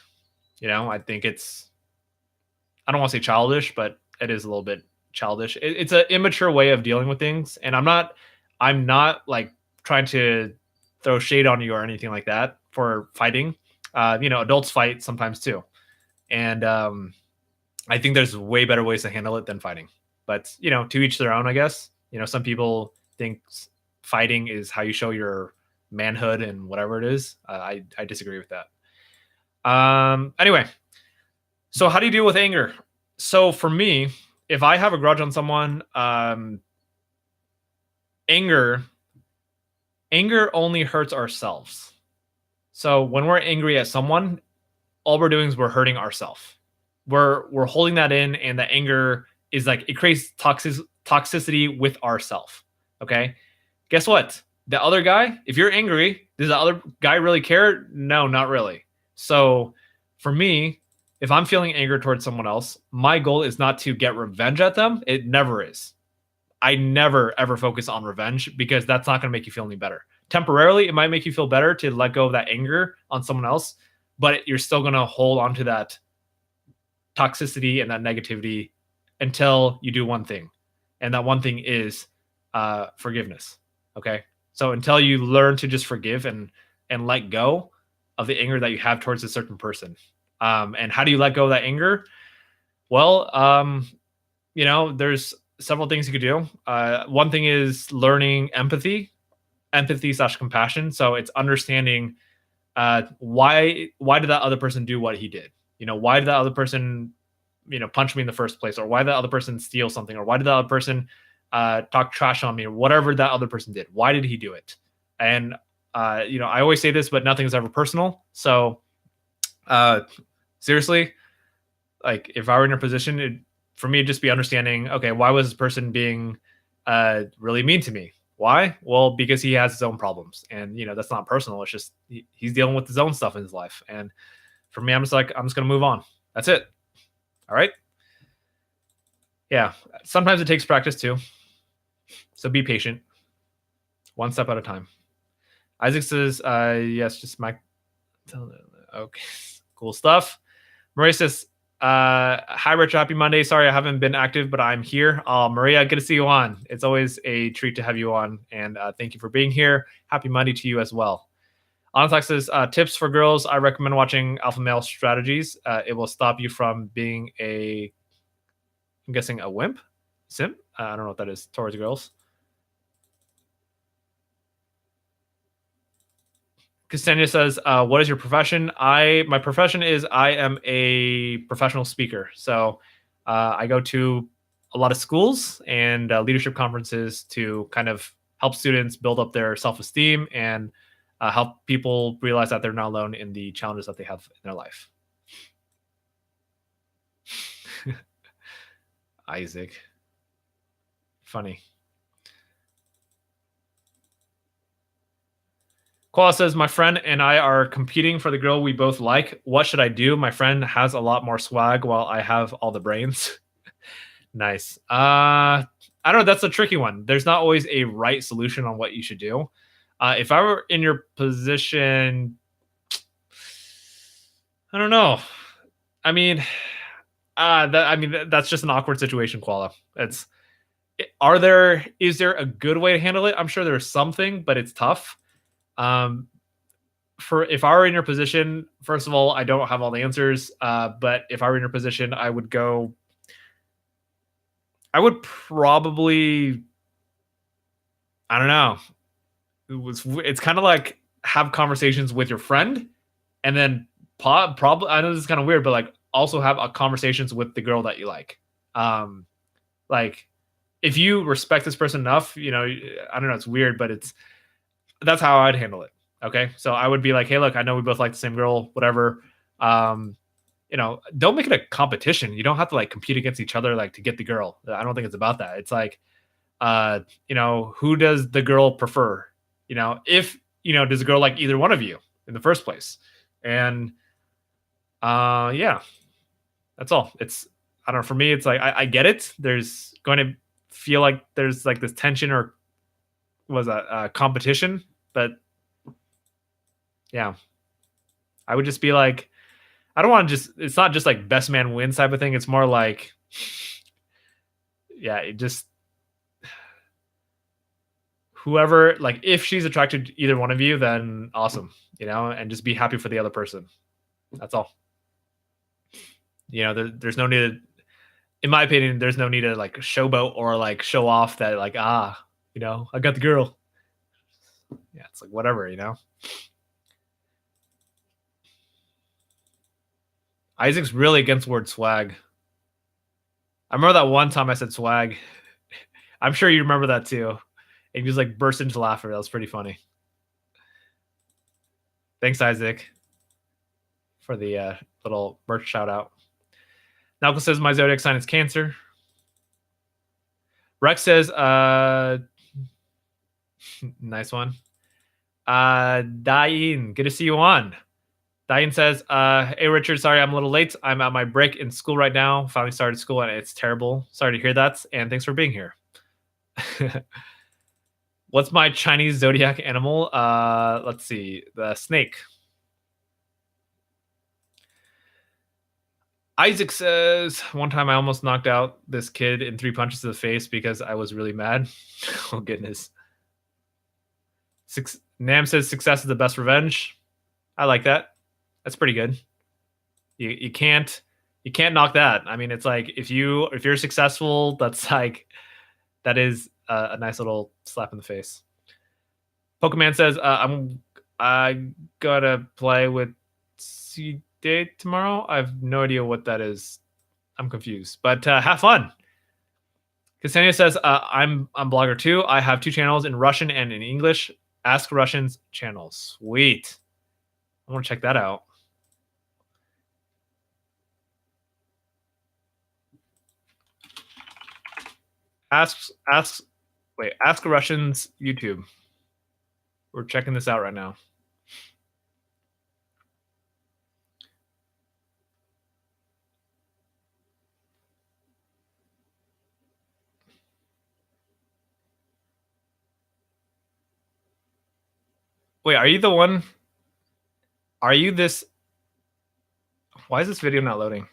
I think I don't want to say childish, but it is a little bit childish. It's an immature way of dealing with things. And I'm not like trying to throw shade on you or anything like that for fighting. Adults fight sometimes too. And I think there's way better ways to handle it than fighting. But, to each their own, I guess. Some people think fighting is how you show your manhood and whatever it is. I disagree with that. Anyway, so how do you deal with anger? So for me, if I have a grudge on someone, anger only hurts ourselves. So when we're angry at someone, all we're doing is we're hurting ourselves. We're holding that in, and the anger is like it creates toxicity with ourselves. Okay. Guess what? The other guy, if you're angry, does the other guy really care? No, not really. So for me, if I'm feeling anger towards someone else, my goal is not to get revenge at them. It never is. I never ever focus on revenge because that's not going to make you feel any better. Temporarily, it might make you feel better to let go of that anger on someone else, but you're still going to hold on to that toxicity and that negativity until you do one thing. And that one thing is forgiveness. Okay. So until you learn to just forgive and let go of the anger that you have towards a certain person. And how do you let go of that anger? Well, there's several things you could do. One thing is learning empathy slash compassion. So it's understanding why did that other person do what he did? Why did that other person punch me in the first place, or why did that other person steal something, or why did that other person talk trash on me, or whatever that other person did? Why did he do it? And I always say this, but nothing is ever personal. So seriously, like if I were in your position, for me, it'd just be understanding, okay, why was this person being really mean to me? Why? Well, because he has his own problems, and that's not personal. It's just he's dealing with his own stuff in his life. And for me, I'm just gonna move on. That's it. All right. Yeah. Sometimes it takes practice too. So be patient. One step at a time. Isaac says, yes, just my. Okay. Cool stuff. Maria says, hi, Rich. Happy Monday. Sorry, I haven't been active, but I'm here. Maria, good to see you on. It's always a treat to have you on. And thank you for being here. Happy Monday to you as well. Anatox says, tips for girls. I recommend watching Alpha Male Strategies. It will stop you from being I'm guessing a wimp? Simp? I don't know what that is towards girls. Castania says, what is your profession? My profession is I am a professional speaker. So I go to a lot of schools and leadership conferences to kind of help students build up their self-esteem and help people realize that they're not alone in the challenges that they have in their life. Isaac. Funny. Koala says, my friend and I are competing for the girl we both like. What should I do? My friend has a lot more swag while I have all the brains. Nice. I don't know. That's a tricky one. There's not always a right solution on what you should do. If I were in your position, I don't know. I mean, that's just an awkward situation, Koala. Is there a good way to handle it? I'm sure there's something, but it's tough. If I were in your position, first of all, I don't have all the answers. But if I were in your position, I would probably, I don't know. It's kind of like have conversations with your friend, and then probably, I know this is kind of weird, but like also have conversations with the girl that you like. Like if you respect this person enough, I don't know, it's weird, but that's how I'd handle it. Okay. So I would be like, hey, look, I know we both like the same girl, whatever. Don't make it a competition. You don't have to like compete against each other, like to get the girl. I don't think it's about that. It's like, who does the girl prefer? If, does the girl like either one of you in the first place? And, yeah, that's all. I don't know. For me, it's like, I get it. There's going to feel like there's like this tension or was a competition, but yeah, I would just be like, I don't want to it's not just like best man wins type of thing. It's more like, yeah, whoever, like if she's attracted to either one of you, then awesome, and just be happy for the other person. That's all. There's no need in my opinion, there's no need to like showboat or like show off that like, I got the girl. Yeah, it's like whatever, Isaac's really against the word swag. I remember that one time I said swag. I'm sure you remember that too. And he just like burst into laughter. That was pretty funny. Thanks, Isaac, for the little merch shout out. Nalco says my zodiac sign is Cancer. Rex says, Nice one. Dain, good to see you on. Diane says, hey, Richard, sorry I'm a little late. I'm at my break in school right now. Finally started school and it's terrible. Sorry to hear that. And thanks for being here. What's my Chinese zodiac animal? Let's see. The snake. Isaac says, one time I almost knocked out this kid in 3 punches to the face because I was really mad. Oh, goodness. Nam says, success is the best revenge. I like that. That's pretty good. You can't knock that. I mean, it's like if you're successful, that's like that is a nice little slap in the face. Pokemon says, I gotta play with C Date tomorrow. I have no idea what that is. I'm confused, but have fun. Ksenia says, I'm blogger too. I have 2 channels in Russian and in English. Ask Russians channel. Sweet. I want to check that out. Ask Russians YouTube. We're checking this out right now. Wait, are you the one? Are you this? Why is this video not loading?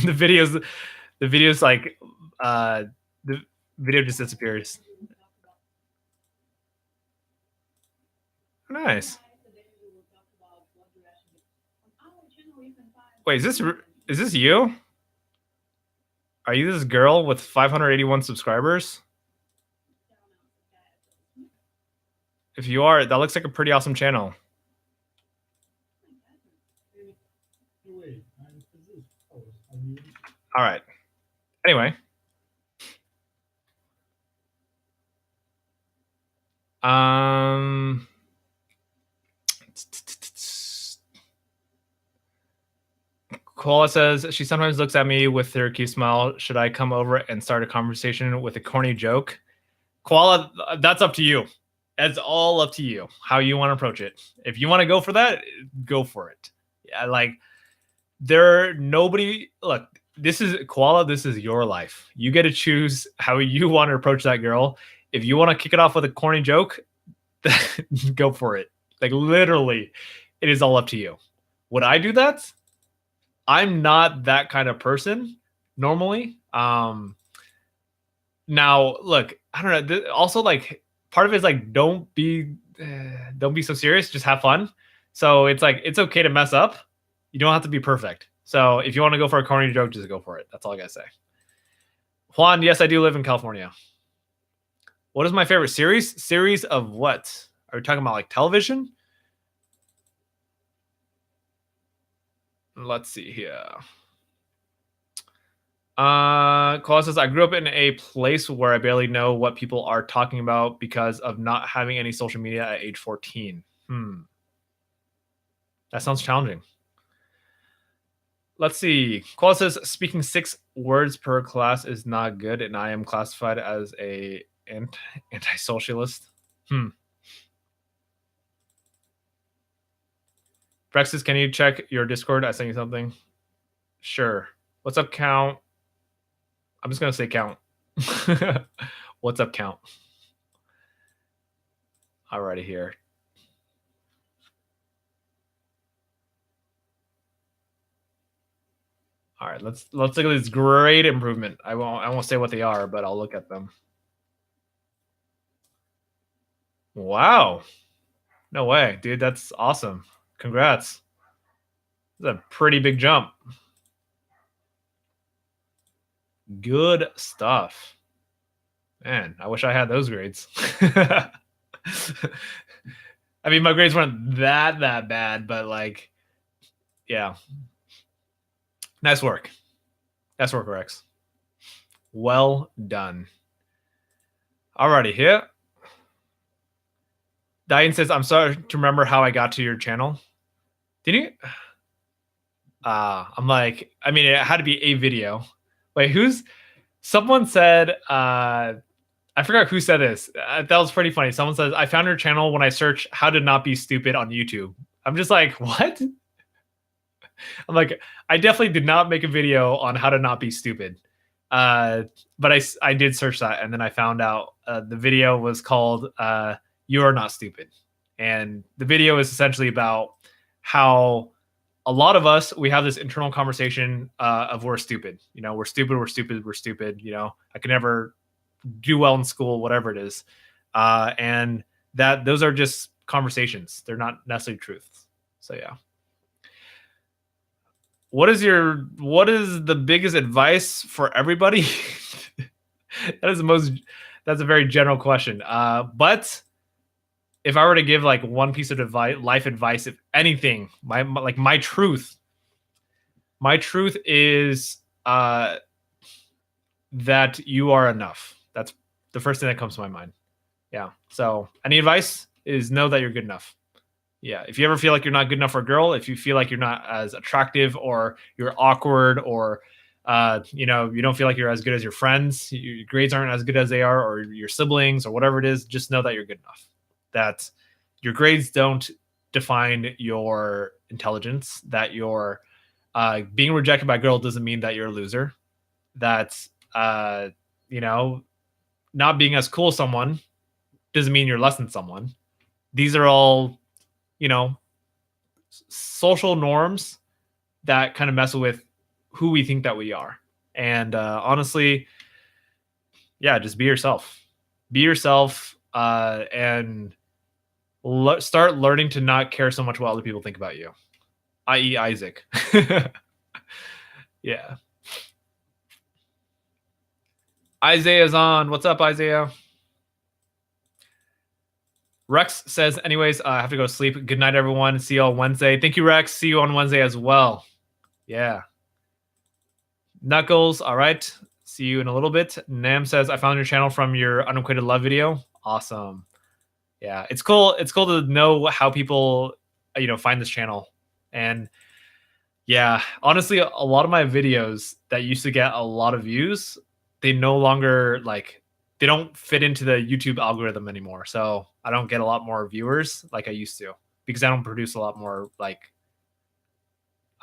the video's like the video just disappears. Nice. Wait, is this you? Are you this girl with 581 subscribers? If you are, that looks like a pretty awesome channel. All right. Anyway. Koala says, she sometimes looks at me with her cute smile. Should I come over and start a conversation with a corny joke? Koala, that's up to you. It's all up to you how you want to approach it. If you want to go for that, go for it. Yeah, like nobody look, this is Koala, this is your life. You get to choose how you want to approach that girl. If you want to kick it off with a corny joke, go for it. Like literally, it is all up to you. Would I do that? I'm not that kind of person normally. Now look, I don't know. Also, like part of it is like don't be so serious. Just have fun. So it's like it's okay to mess up. You don't have to be perfect. So if you want to go for a corny joke, just go for it. That's all I gotta say. Juan, yes, I do live in California. What is my favorite series? Series of what? Are we talking about like television? Let's see here. Claus says, I grew up in a place where I barely know what people are talking about because of not having any social media at age 14. That sounds challenging. Let's see. Claus says, speaking 6 words per class is not good, and I am classified as a anti-socialist. Brexis, can you check your Discord? I sent you something. Sure. What's up, Count? I'm just going to say Count. What's up, Count? Alrighty here. All right, let's look at this great improvement. I won't say what they are, but I'll look at them. Wow. No way, dude. That's awesome. Congrats. That's a pretty big jump. Good stuff. Man, I wish I had those grades. I mean, my grades weren't that bad, but like, yeah. Nice work. Nice work, Rex. Well done. Alrighty, here. Diane says, I'm sorry to remember how I got to your channel. Did you? I'm like, I mean, it had to be a video. Wait, someone said, I forgot who said this. That was pretty funny. Someone says, I found your channel when I searched how to not be stupid on YouTube. I'm just like, what? I'm like, I definitely did not make a video on how to not be stupid. But I did search that, and then I found out the video was called You Are Not Stupid. And the video is essentially about how a lot of us, we have this internal conversation of we're stupid. You know, we're stupid, we're stupid, we're stupid. You know, I can never do well in school, whatever it is. And that those are just conversations. They're not necessarily truths. So yeah. What is the biggest advice for everybody? That's a very general question. But if I were to give like one piece of life advice, if anything, my truth is that you are enough. That's the first thing that comes to my mind. Yeah. So any advice is know that you're good enough. Yeah. If you ever feel like you're not good enough for a girl, if you feel like you're not as attractive or you're awkward or you don't feel like you're as good as your friends, your grades aren't as good as they are, or your siblings or whatever it is, just know that you're good enough. That your grades don't define your intelligence, that you're being rejected by a girl doesn't mean that you're a loser. That not being as cool as someone doesn't mean you're less than someone. These are all, social norms that kind of mess with who we think that we are. And honestly, yeah, just be yourself. Be yourself and start learning to not care so much what other people think about you, i.e. Isaac. Yeah. Isaiah's on. What's up, Isaiah? Rex says, anyways, I have to go to sleep. Good night, everyone. See you on Wednesday. Thank you, Rex. See you on Wednesday as well. Yeah. Knuckles, all right. See you in a little bit. Nam says, I found your channel from your Unacquainted Love video. Awesome. Yeah, it's cool. It's cool to know how people, find this channel. And yeah, honestly, a lot of my videos that used to get a lot of views, they no longer they don't fit into the YouTube algorithm anymore. So I don't get a lot more viewers like I used to because I don't produce a lot more I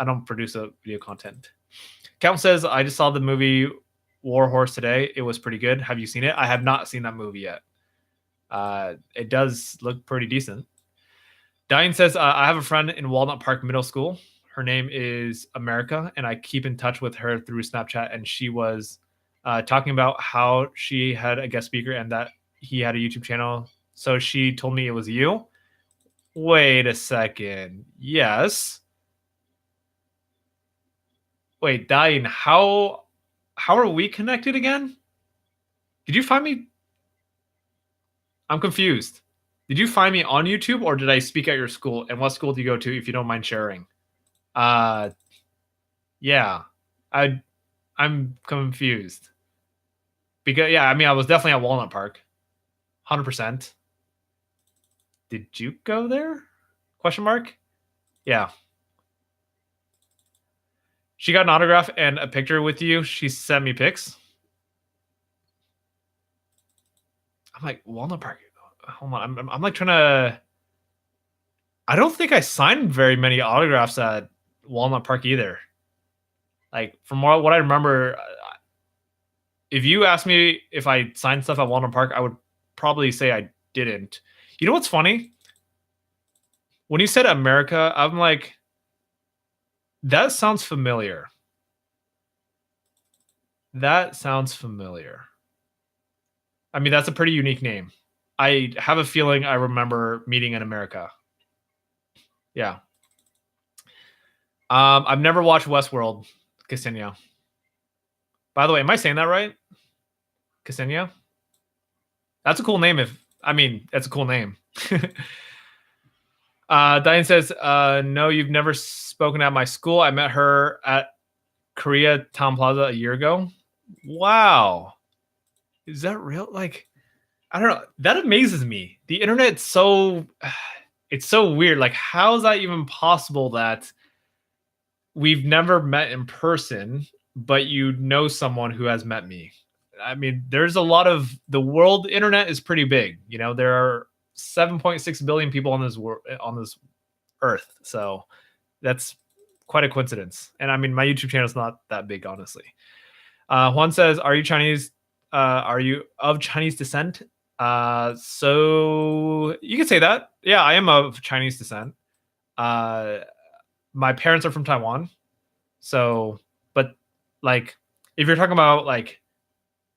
don't produce a video content. Count says, I just saw the movie War Horse today. It was pretty good. Have you seen it? I have not seen that movie yet. It does look pretty decent. Diane says, I have a friend in Walnut Park Middle School. Her name is America, and I keep in touch with her through Snapchat. And she was talking about how she had a guest speaker and that he had a YouTube channel. So she told me it was you. Wait a second. Yes. Wait, Diane, how are we connected again? Did you find me? I'm confused. Did you find me on YouTube or did I speak at your school? And what school do you go to, if you don't mind sharing? Yeah. I'm confused. Because I was definitely at Walnut Park. 100%. Did you go there? Question mark? Yeah. She got an autograph and a picture with you. She sent me pics. I'm like, Walnut Park. Hold on. I'm like trying to. I don't think I signed very many autographs at Walnut Park either. Like, from what I remember, if you asked me if I signed stuff at Walnut Park, I would probably say I didn't. You know what's funny? When you said America, I'm like, that sounds familiar. That sounds familiar. I mean, that's a pretty unique name. I have a feeling I remember meeting in America. Yeah. I've never watched Westworld, Ksenia. By the way, am I saying that right? Ksenia? That's a cool name. That's a cool name. Diane says, no, you've never spoken at my school. I met her at Korea Town Plaza a year ago. Wow. Is that real? Like, I don't know. That amazes me. The internet's so, it's so weird. Like, how is that even possible that we've never met in person, but you know someone who has met me. I mean, there's a lot of the world internet is pretty big. You know, there are 7.6 billion people on this world on this earth. So that's quite a coincidence. And I mean, my YouTube channel is not that big, honestly. Juan says, "Are you Chinese? Are you of Chinese descent?" So you can say that. Yeah, I am of Chinese descent. My parents are from Taiwan. So, but like, if you're talking about like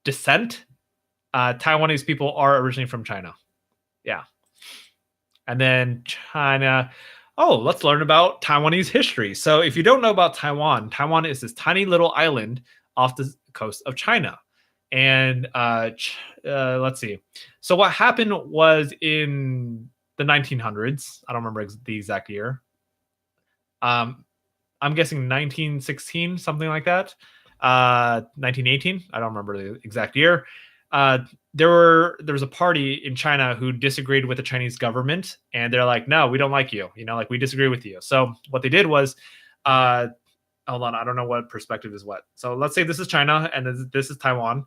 descent, Taiwanese people are originally from China. Yeah. And then China. Oh, let's learn about Taiwanese history. So, if you don't know about Taiwan, Taiwan is this tiny little island off the coast of China. And let's see. So, what happened was in the 1900s. I don't remember the exact year. I'm guessing 1916, something like that. 1918. I don't remember the exact year. There was a party in China who disagreed with the Chinese government, and they're like, "No, we don't like you. You know, like we disagree with you." So what they did was, hold on, I don't know what perspective is what. So let's say this is China and this is Taiwan.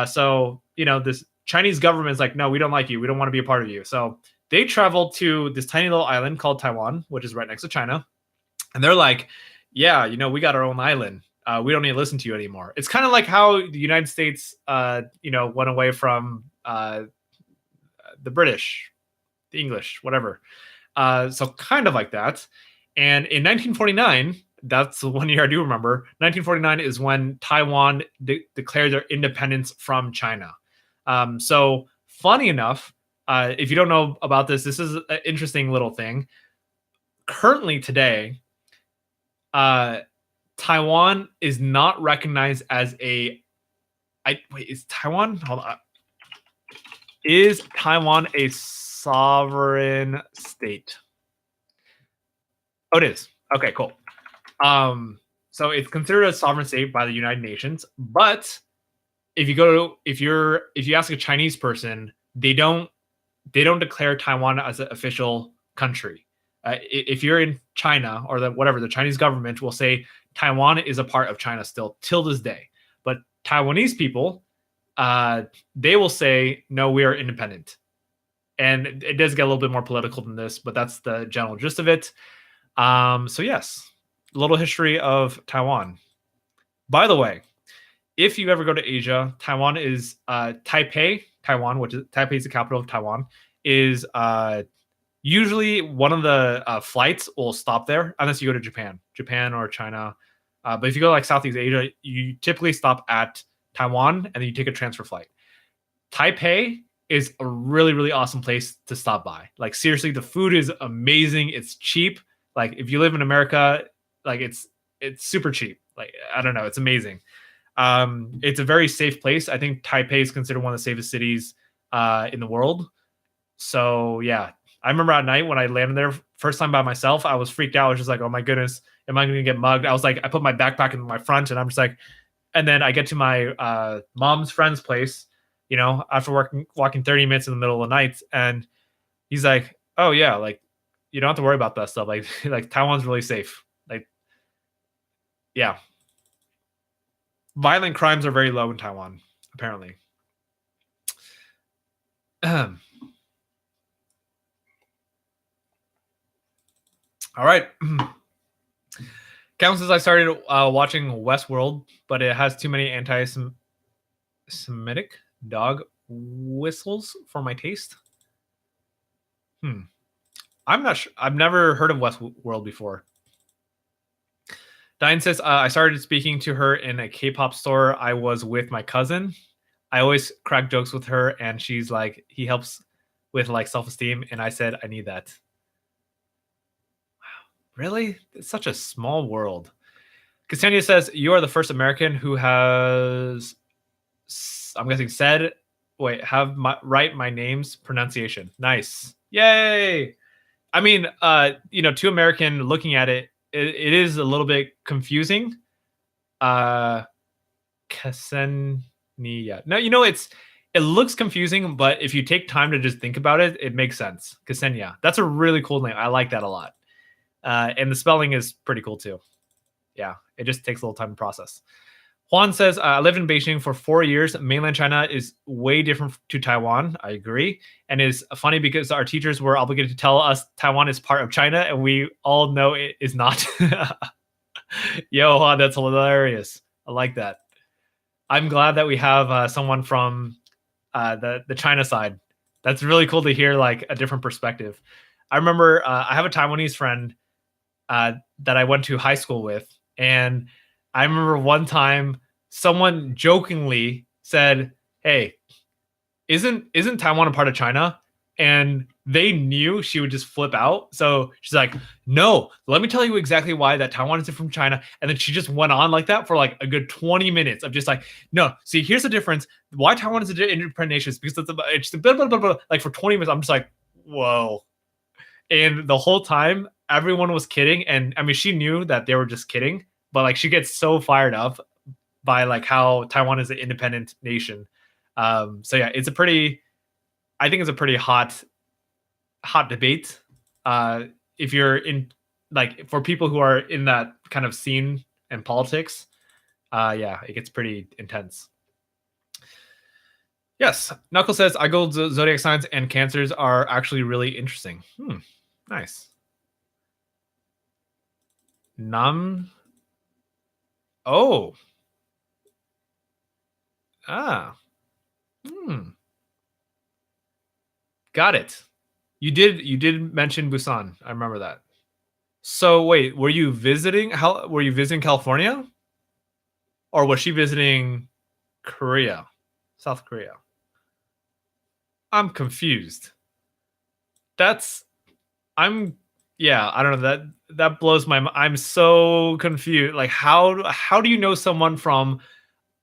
So you know, this Chinese government is like, "No, we don't like you. We don't want to be a part of you." So they traveled to this tiny little island called Taiwan, which is right next to China, and they're like, "Yeah, you know, we got our own island. We don't need to listen to you anymore." It's kind of like how the United States, went away from the British, the English, whatever. So kind of like that. And in 1949, that's the one year I do remember. 1949 is when Taiwan declared their independence from China. So funny enough, if you don't know about this, this is an interesting little thing. Currently today, Taiwan is not recognized as is Taiwan? Hold on. Is Taiwan a sovereign state? Oh, it is. Okay, cool. So it's considered a sovereign state by the United Nations, but if you ask a Chinese person, they don't declare Taiwan as an official country. If you're in China or the Chinese government will say Taiwan is a part of China still till this day. But Taiwanese people, they will say, no, we are independent. And it does get a little bit more political than this, but that's the general gist of it. So yes, a little history of Taiwan. By the way, if you ever go to Asia, Taiwan is Taipei, Taiwan, which is Taipei is the capital of Taiwan, is usually one of the flights will stop there unless you go to Japan or China. But if you go to like Southeast Asia, you typically stop at Taiwan and then you take a transfer flight. Taipei is a really, really awesome place to stop by. Like seriously, the food is amazing. It's cheap. Like if you live in America, like it's super cheap. Like I don't know, it's amazing. It's a very safe place. I think Taipei is considered one of the safest cities in the world. So yeah, I remember at night when I landed there first time by myself, I was freaked out. I was just like, oh my goodness, am I going to get mugged? I was like, I put my backpack in my front and I'm just like, and then I get to my mom's friend's place, you know, after walking 30 minutes in the middle of the night. And he's like, oh yeah, like you don't have to worry about that stuff. Like, like Taiwan's really safe. Like, yeah. Violent crimes are very low in Taiwan, apparently. All right. Count says I started watching Westworld, but it has too many anti-Semitic dog whistles for my taste. I'm not sure. I've never heard of Westworld before. Diane says, I started speaking to her in a K-pop store. I was with my cousin. I always crack jokes with her, and she's like, he helps with like self-esteem. And I said, I need that. Wow, really? It's such a small world. Ksenia says, you are the first American who has, I'm guessing, have my name's pronunciation. Nice. Yay. I mean, to American looking at it, it is a little bit confusing. Ksenia. No, it looks confusing, but if you take time to just think about it, it makes sense. Ksenia. That's a really cool name. I like that a lot. And the spelling is pretty cool too. Yeah, it just takes a little time to process. Juan says, I lived in Beijing for 4 years. Mainland China is way different to Taiwan. I agree. And it's funny because our teachers were obligated to tell us Taiwan is part of China, and we all know it is not. Yo, Juan, that's hilarious. I like that. I'm glad that we have someone from the China side. That's really cool to hear like a different perspective. I remember I have a Taiwanese friend that I went to high school with, and I remember one time someone jokingly said, "Hey, isn't Taiwan a part of China?" And they knew she would just flip out. So she's like, "No, let me tell you exactly why that Taiwan isn't from China." And then she just went on like that for like a good 20 minutes of just like, "No, see, here's the difference. Why Taiwan is an independent nation is because it's blah, blah, blah, blah. Like for 20 minutes." I'm just like, "Whoa." And the whole time, everyone was kidding. And I mean, she knew that they were just kidding, but like she gets so fired up by like how Taiwan is an independent nation. So yeah, I think it's a pretty hot debate. If you're in like for people who are in that kind of scene and politics, yeah, it gets pretty intense. Yes, Knuckle says I go zodiac signs and cancers are actually really interesting. Nice. Nam. Oh. Ah. Got it. You did mention Busan. I remember that. So wait, were you visiting California? Or was she visiting Korea? South Korea. I'm confused. That's I'm yeah, I don't know. That blows my mind. I'm so confused. Like how do you know someone from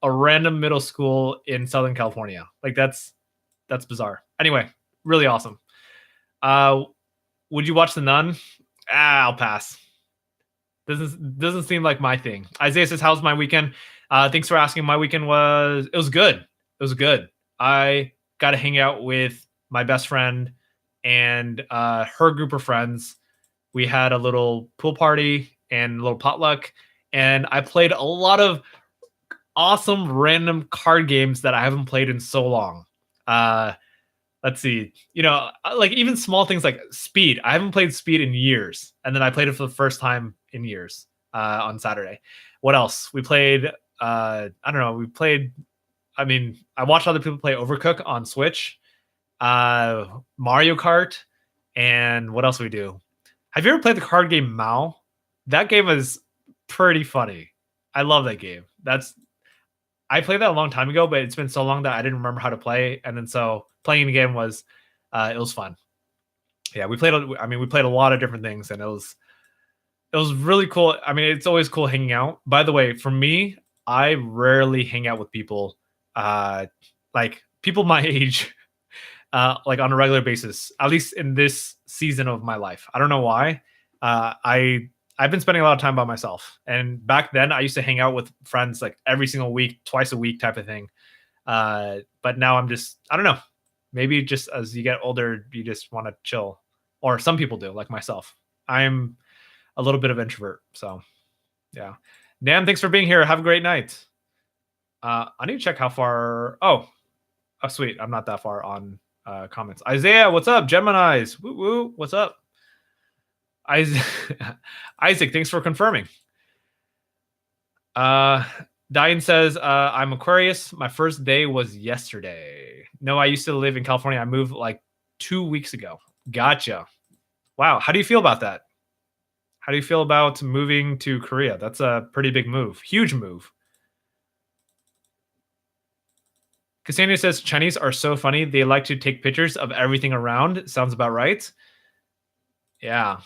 a random middle school in Southern California? Like that's bizarre. Anyway, really awesome. Uh would you watch The Nun? I'll pass. Doesn't seem like my thing. Isaiah says, "How's my weekend?" Thanks for asking. My weekend was good. It was good. I got to hang out with my best friend and her group of friends. We had a little pool party and a little potluck, and I played a lot of awesome random card games that I haven't played in so long. Uh, let's see, like even small things like Speed. I haven't played Speed in years, and then I played it for the first time in years on Saturday. What else? We played. I don't know. We played. I mean, I watched other people play Overcook on Switch, Mario Kart, and what else we do? Have you ever played the card game Mao? That game is pretty funny. I love that game. I played that a long time ago, but it's been so long that I didn't remember how to play, and then so playing the game was it was fun. Yeah, we played a lot of different things, and it was really cool. I mean, it's always cool hanging out. By the way, for me, I rarely hang out with people like people my age like on a regular basis, at least in this season of my life. I don't know why. I've been spending a lot of time by myself, and back then I used to hang out with friends like every single week, twice a week type of thing. But now I don't know. Maybe just as you get older, you just want to chill, or some people do, like myself. I'm a little bit of introvert, so yeah. Dan, thanks for being here. Have a great night. I need to check how far. Oh, sweet. I'm not that far on comments. Isaiah, what's up? Gemini's, woo woo. What's up? Isaac, thanks for confirming. Diane says, I'm Aquarius. My first day was yesterday. No, I used to live in California. I moved like 2 weeks ago. Gotcha. Wow. How do you feel about that? How do you feel about moving to Korea? That's a pretty big move. Huge move. Cassandra says, Chinese are so funny. They like to take pictures of everything around. Sounds about right. Yeah.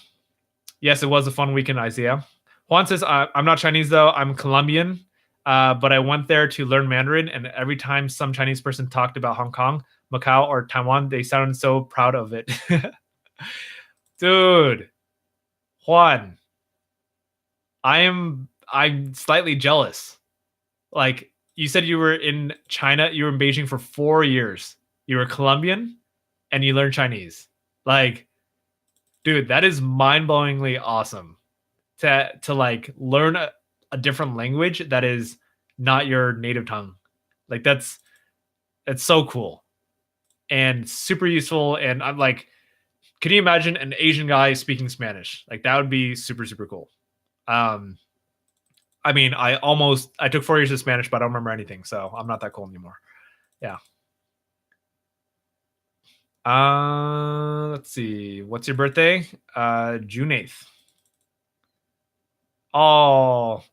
Yes, it was a fun weekend, Isaiah. Juan says, I'm not Chinese, though. I'm Colombian, but I went there to learn Mandarin, and every time some Chinese person talked about Hong Kong, Macau, or Taiwan, they sounded so proud of it. Dude, Juan, I'm slightly jealous. Like, you said you were in China, you were in Beijing for 4 years. You were Colombian, and you learned Chinese. Like, dude, that is mind-blowingly awesome to like learn a different language that is not your native tongue. Like it's so cool and super useful. And I'm like, can you imagine an Asian guy speaking Spanish? Like that would be super, super cool. I mean, I took 4 years of Spanish, but I don't remember anything, so I'm not that cool anymore. Yeah. Let's see. What's your birthday? June 8th. Oh,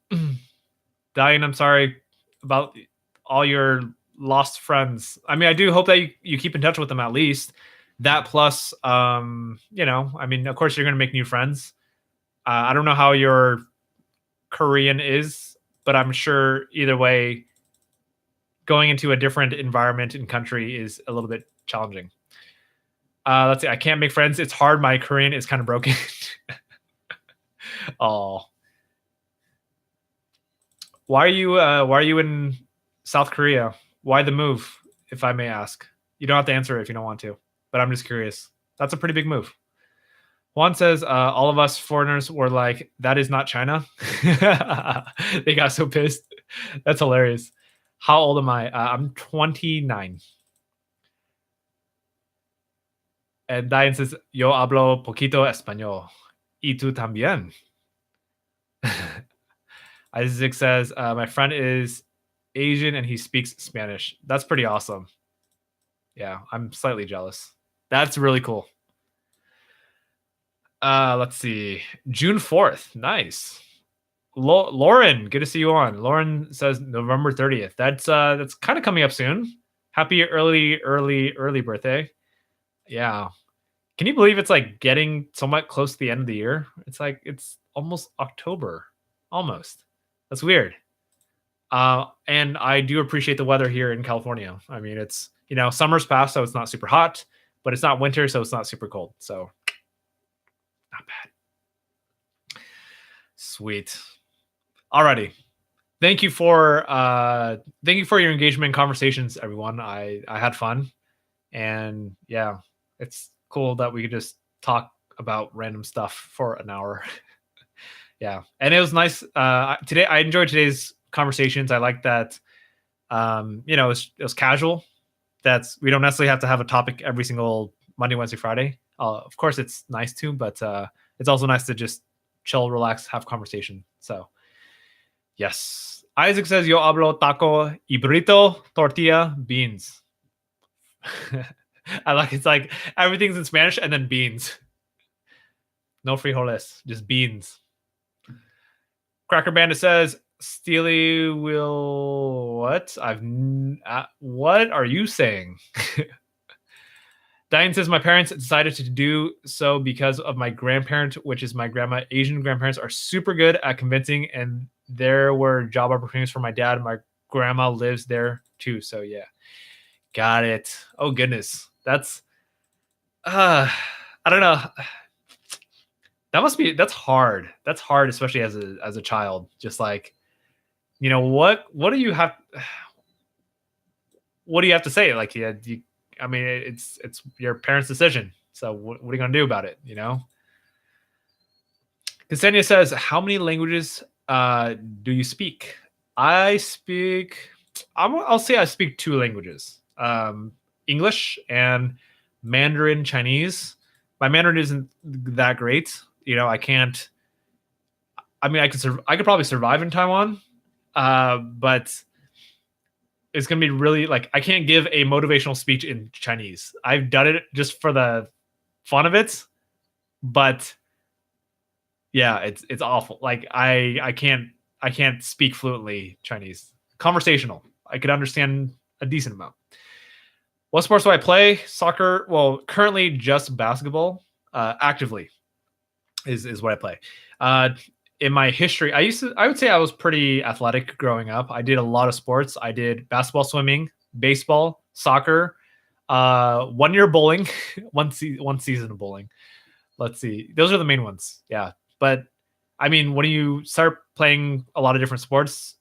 Diane, I'm sorry about all your lost friends. I mean, I do hope that you keep in touch with them at least. That plus, I mean, of course, you're going to make new friends. I don't know how your Korean is, but I'm sure either way, going into a different environment and country is a little bit challenging. Let's see. I can't make friends. It's hard. My Korean is kind of broken. Oh, why are you in South Korea? Why the move, if I may ask? You don't have to answer it if you don't want to, but I'm just curious. That's a pretty big move. Juan says, all of us foreigners were like, that is not China. They got so pissed. That's hilarious. How old am I? I'm 29. And Diane says, yo hablo poquito español. Y tú también. Isaac says, my friend is Asian and he speaks Spanish. That's pretty awesome. Yeah, I'm slightly jealous. That's really cool. Let's see. June 4th. Nice. Lauren, good to see you on. Lauren says November 30th. That's kind of coming up soon. Happy early birthday. Yeah. Can you believe it's like getting somewhat close to the end of the year? It's like it's almost October. Almost. That's weird. And I do appreciate the weather here in California. I mean, it's, summer's past, so it's not super hot, but it's not winter, so it's not super cold. So not bad. Sweet. Alrighty. Thank you for your engagement and conversations, everyone. I had fun. And yeah, it's cool that we could just talk about random stuff for an hour. Yeah. And it was nice. Today I enjoyed today's conversations. I like that it was casual. We don't necessarily have to have a topic every single Monday, Wednesday, Friday. Of course it's nice to, but it's also nice to just chill, relax, have conversation. So yes. Isaac says, yo hablo taco y burrito, tortilla, beans. I like, it's like everything's in Spanish and then beans. No frijoles, just beans. Cracker Bandit says, Steely will what? What are you saying? Diane says, my parents decided to do so because of my grandparent, which is my grandma. Asian grandparents are super good at convincing, and there were job opportunities for my dad. My grandma lives there too. So yeah, got it. Oh goodness, that's I don't know. That's hard. That's hard, especially as a child. Just like, what do you have? What do you have to say? Like, yeah, I mean, it's your parents' decision. So what are you gonna do about it? Ksenia says, how many languages do you speak? I'll say I speak 2 languages: English and Mandarin Chinese. My Mandarin isn't that great. I can't. I mean, I could probably survive in Taiwan, but it's gonna be really like I can't give a motivational speech in Chinese. I've done it just for the fun of it, but yeah, it's awful. Like I can't speak fluently Chinese. Conversational, I could understand a decent amount. What sports do I play? Soccer. Well, currently just basketball. Actively is what I play. In my history, I would say I was pretty athletic growing up. I did a lot of sports. I did basketball, swimming, baseball, soccer, 1 year bowling, one season of bowling. Let's see. Those are the main ones. Yeah. But I mean, when you start playing a lot of different sports,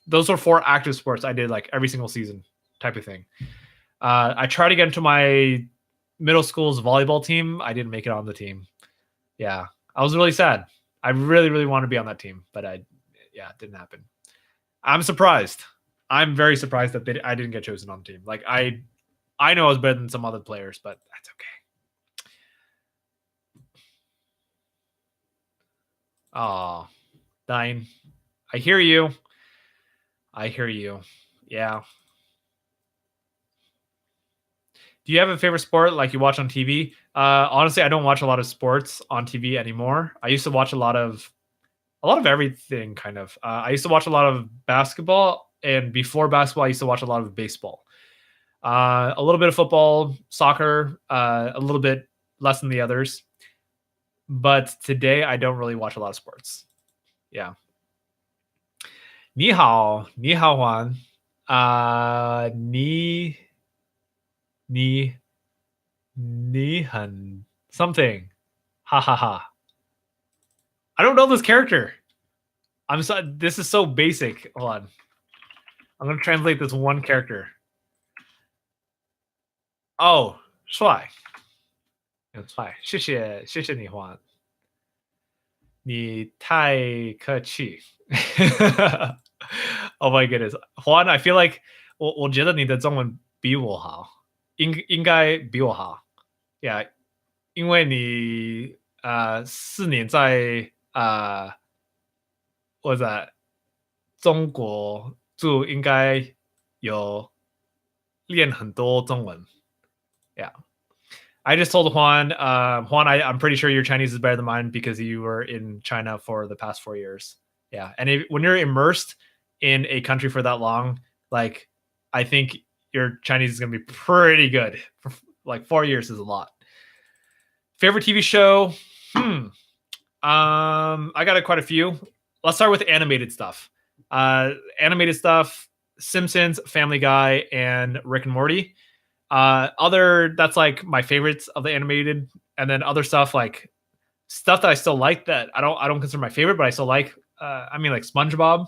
those were 4 active sports I did like every single season type of thing. I tried to get into my middle school's volleyball team. I didn't make it on the team. Yeah. I was really sad. I really, really want to be on that team, but it didn't happen. I'm surprised. I'm very surprised that I didn't get chosen on the team. Like I know I was better than some other players, but that's okay. Oh, Dine. I hear you. I hear you. Yeah. Do you have a favorite sport like you watch on TV? Honestly, I don't watch a lot of sports on TV anymore. I used to watch a lot of everything kind of. I used to watch a lot of basketball, and before basketball, I used to watch a lot of baseball. A little bit of football, soccer, a little bit less than the others. But today, I don't really watch a lot of sports. Yeah. 你好，Juan. 你很 something. Ha ha ha. I don't know this character. I'm so. This is so basic. Hold on. I'm gonna translate this one character. Oh, 帅，很帅，谢谢你Juan，你太客气。Oh my goodness, Juan, I feel like 我觉得你的中文比我好，应该比我好，Yeah，因为你4年在或者中国住，应该有练很多中文，Yeah。I just told Juan, Juan, I'm pretty sure your Chinese is better than mine because you were in China for the past 4 years. Yeah, and when you're immersed in a country for that long, like I think your Chinese is gonna be pretty good. Like 4 years is a lot. Favorite TV show? I got quite a few. Let's start with animated stuff. Animated stuff: Simpsons, Family Guy, and Rick and Morty. That's like my favorites of the animated, and then other stuff like stuff that I still like that I don't consider my favorite, but I still like. I mean, like SpongeBob.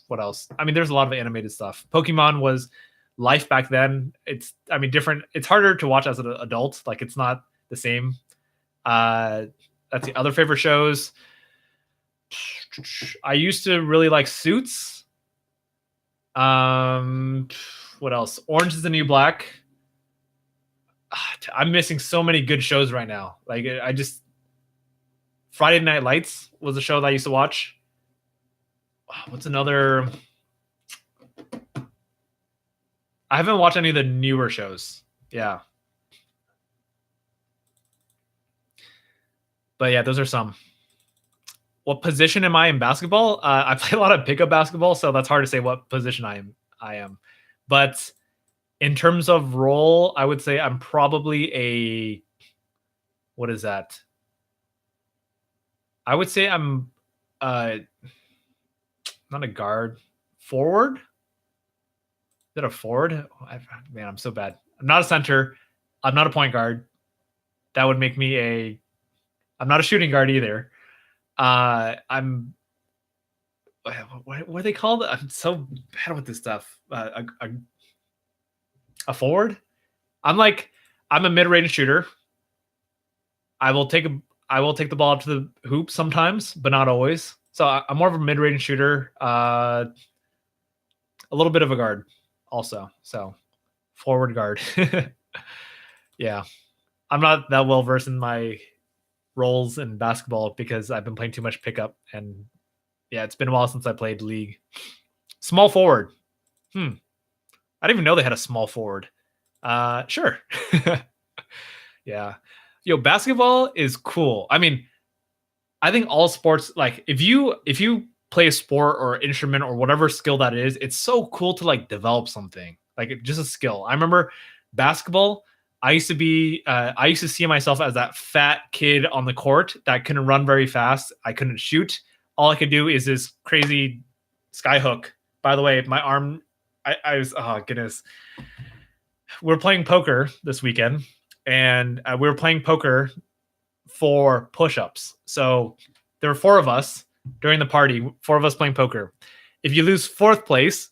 What else? I mean, there's a lot of animated stuff. Pokemon was life back then. It's different. It's harder to watch as an adult. Like it's not the same. That's the other favorite shows. I used to really like Suits. What else? Orange is the New Black. I'm missing so many good shows right now. Like Friday Night Lights was a show that I used to watch. What's another? I haven't watched any of the newer shows. Yeah. But yeah, those are some. What position am I in basketball? I play a lot of pickup basketball, so that's hard to say what position I am. But in terms of role, I would say I'm probably a what is that? I would say I'm not a guard, forward. Is that a forward? Man, I'm so bad. I'm not a center. I'm not a point guard. That would make me I'm not a shooting guard either. I'm what are they called? I'm so bad with this stuff. A forward. I'm a mid-range shooter. I will take the ball up to the hoop sometimes, but not always. So I'm more of a mid-range shooter. A little bit of a guard also. So forward guard. Yeah. I'm not that well versed in my roles in basketball because I've been playing too much pickup, and yeah, it's been a while since I played league. Small forward. I didn't even know they had a small forward. Sure. Yeah. Yo, basketball is cool. I mean, I think all sports, like if you play a sport or instrument or whatever skill that is, it's so cool to like develop something, like just a skill. I remember basketball. I used to see myself as that fat kid on the court that couldn't run very fast. I couldn't shoot. All I could do is this crazy sky hook. By the way, my arm, I was, oh goodness. We're playing poker this weekend, and we were playing poker for push-ups. So there were 4 of us during the party, 4 of us playing poker. If you lose 4th place,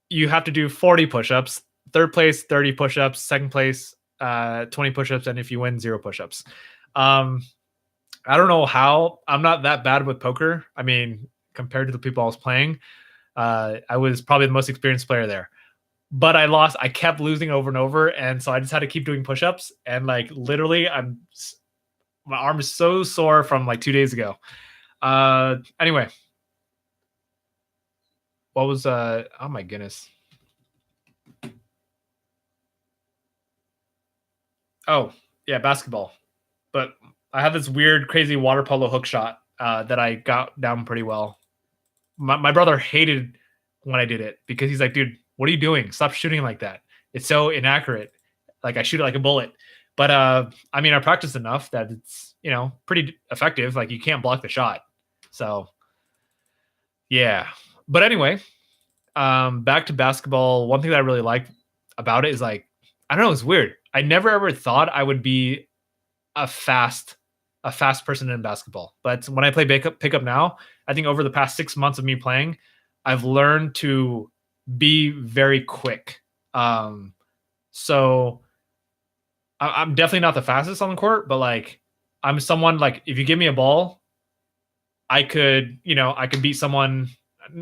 you have to do 40 push-ups. 3rd place, 30 push-ups. 2nd place, 20 push-ups. And if you win, 0 push-ups. I don't know how. I'm not that bad with poker. I mean, compared to the people I was playing, I was probably the most experienced player there. But I lost. I kept losing over and over, and so I just had to keep doing push-ups. And like literally, my arm is so sore from like 2 days ago. Anyway, what was oh my goodness. Oh, yeah, basketball. But I have this weird, crazy water polo hook shot that I got down pretty well. My brother hated when I did it because he's like, dude, what are you doing? Stop shooting like that. It's so inaccurate. Like I shoot it like a bullet. But I mean, I practiced enough that it's, pretty effective. Like you can't block the shot. So yeah. But anyway, back to basketball. One thing that I really like about it is like, I don't know, it's weird. I never ever thought I would be a fast person in basketball. But when I play pickup now, I think over the past 6 months of me playing, I've learned to be very quick. So I'm definitely not the fastest on the court, but like I'm someone like if you give me a ball, I could beat someone.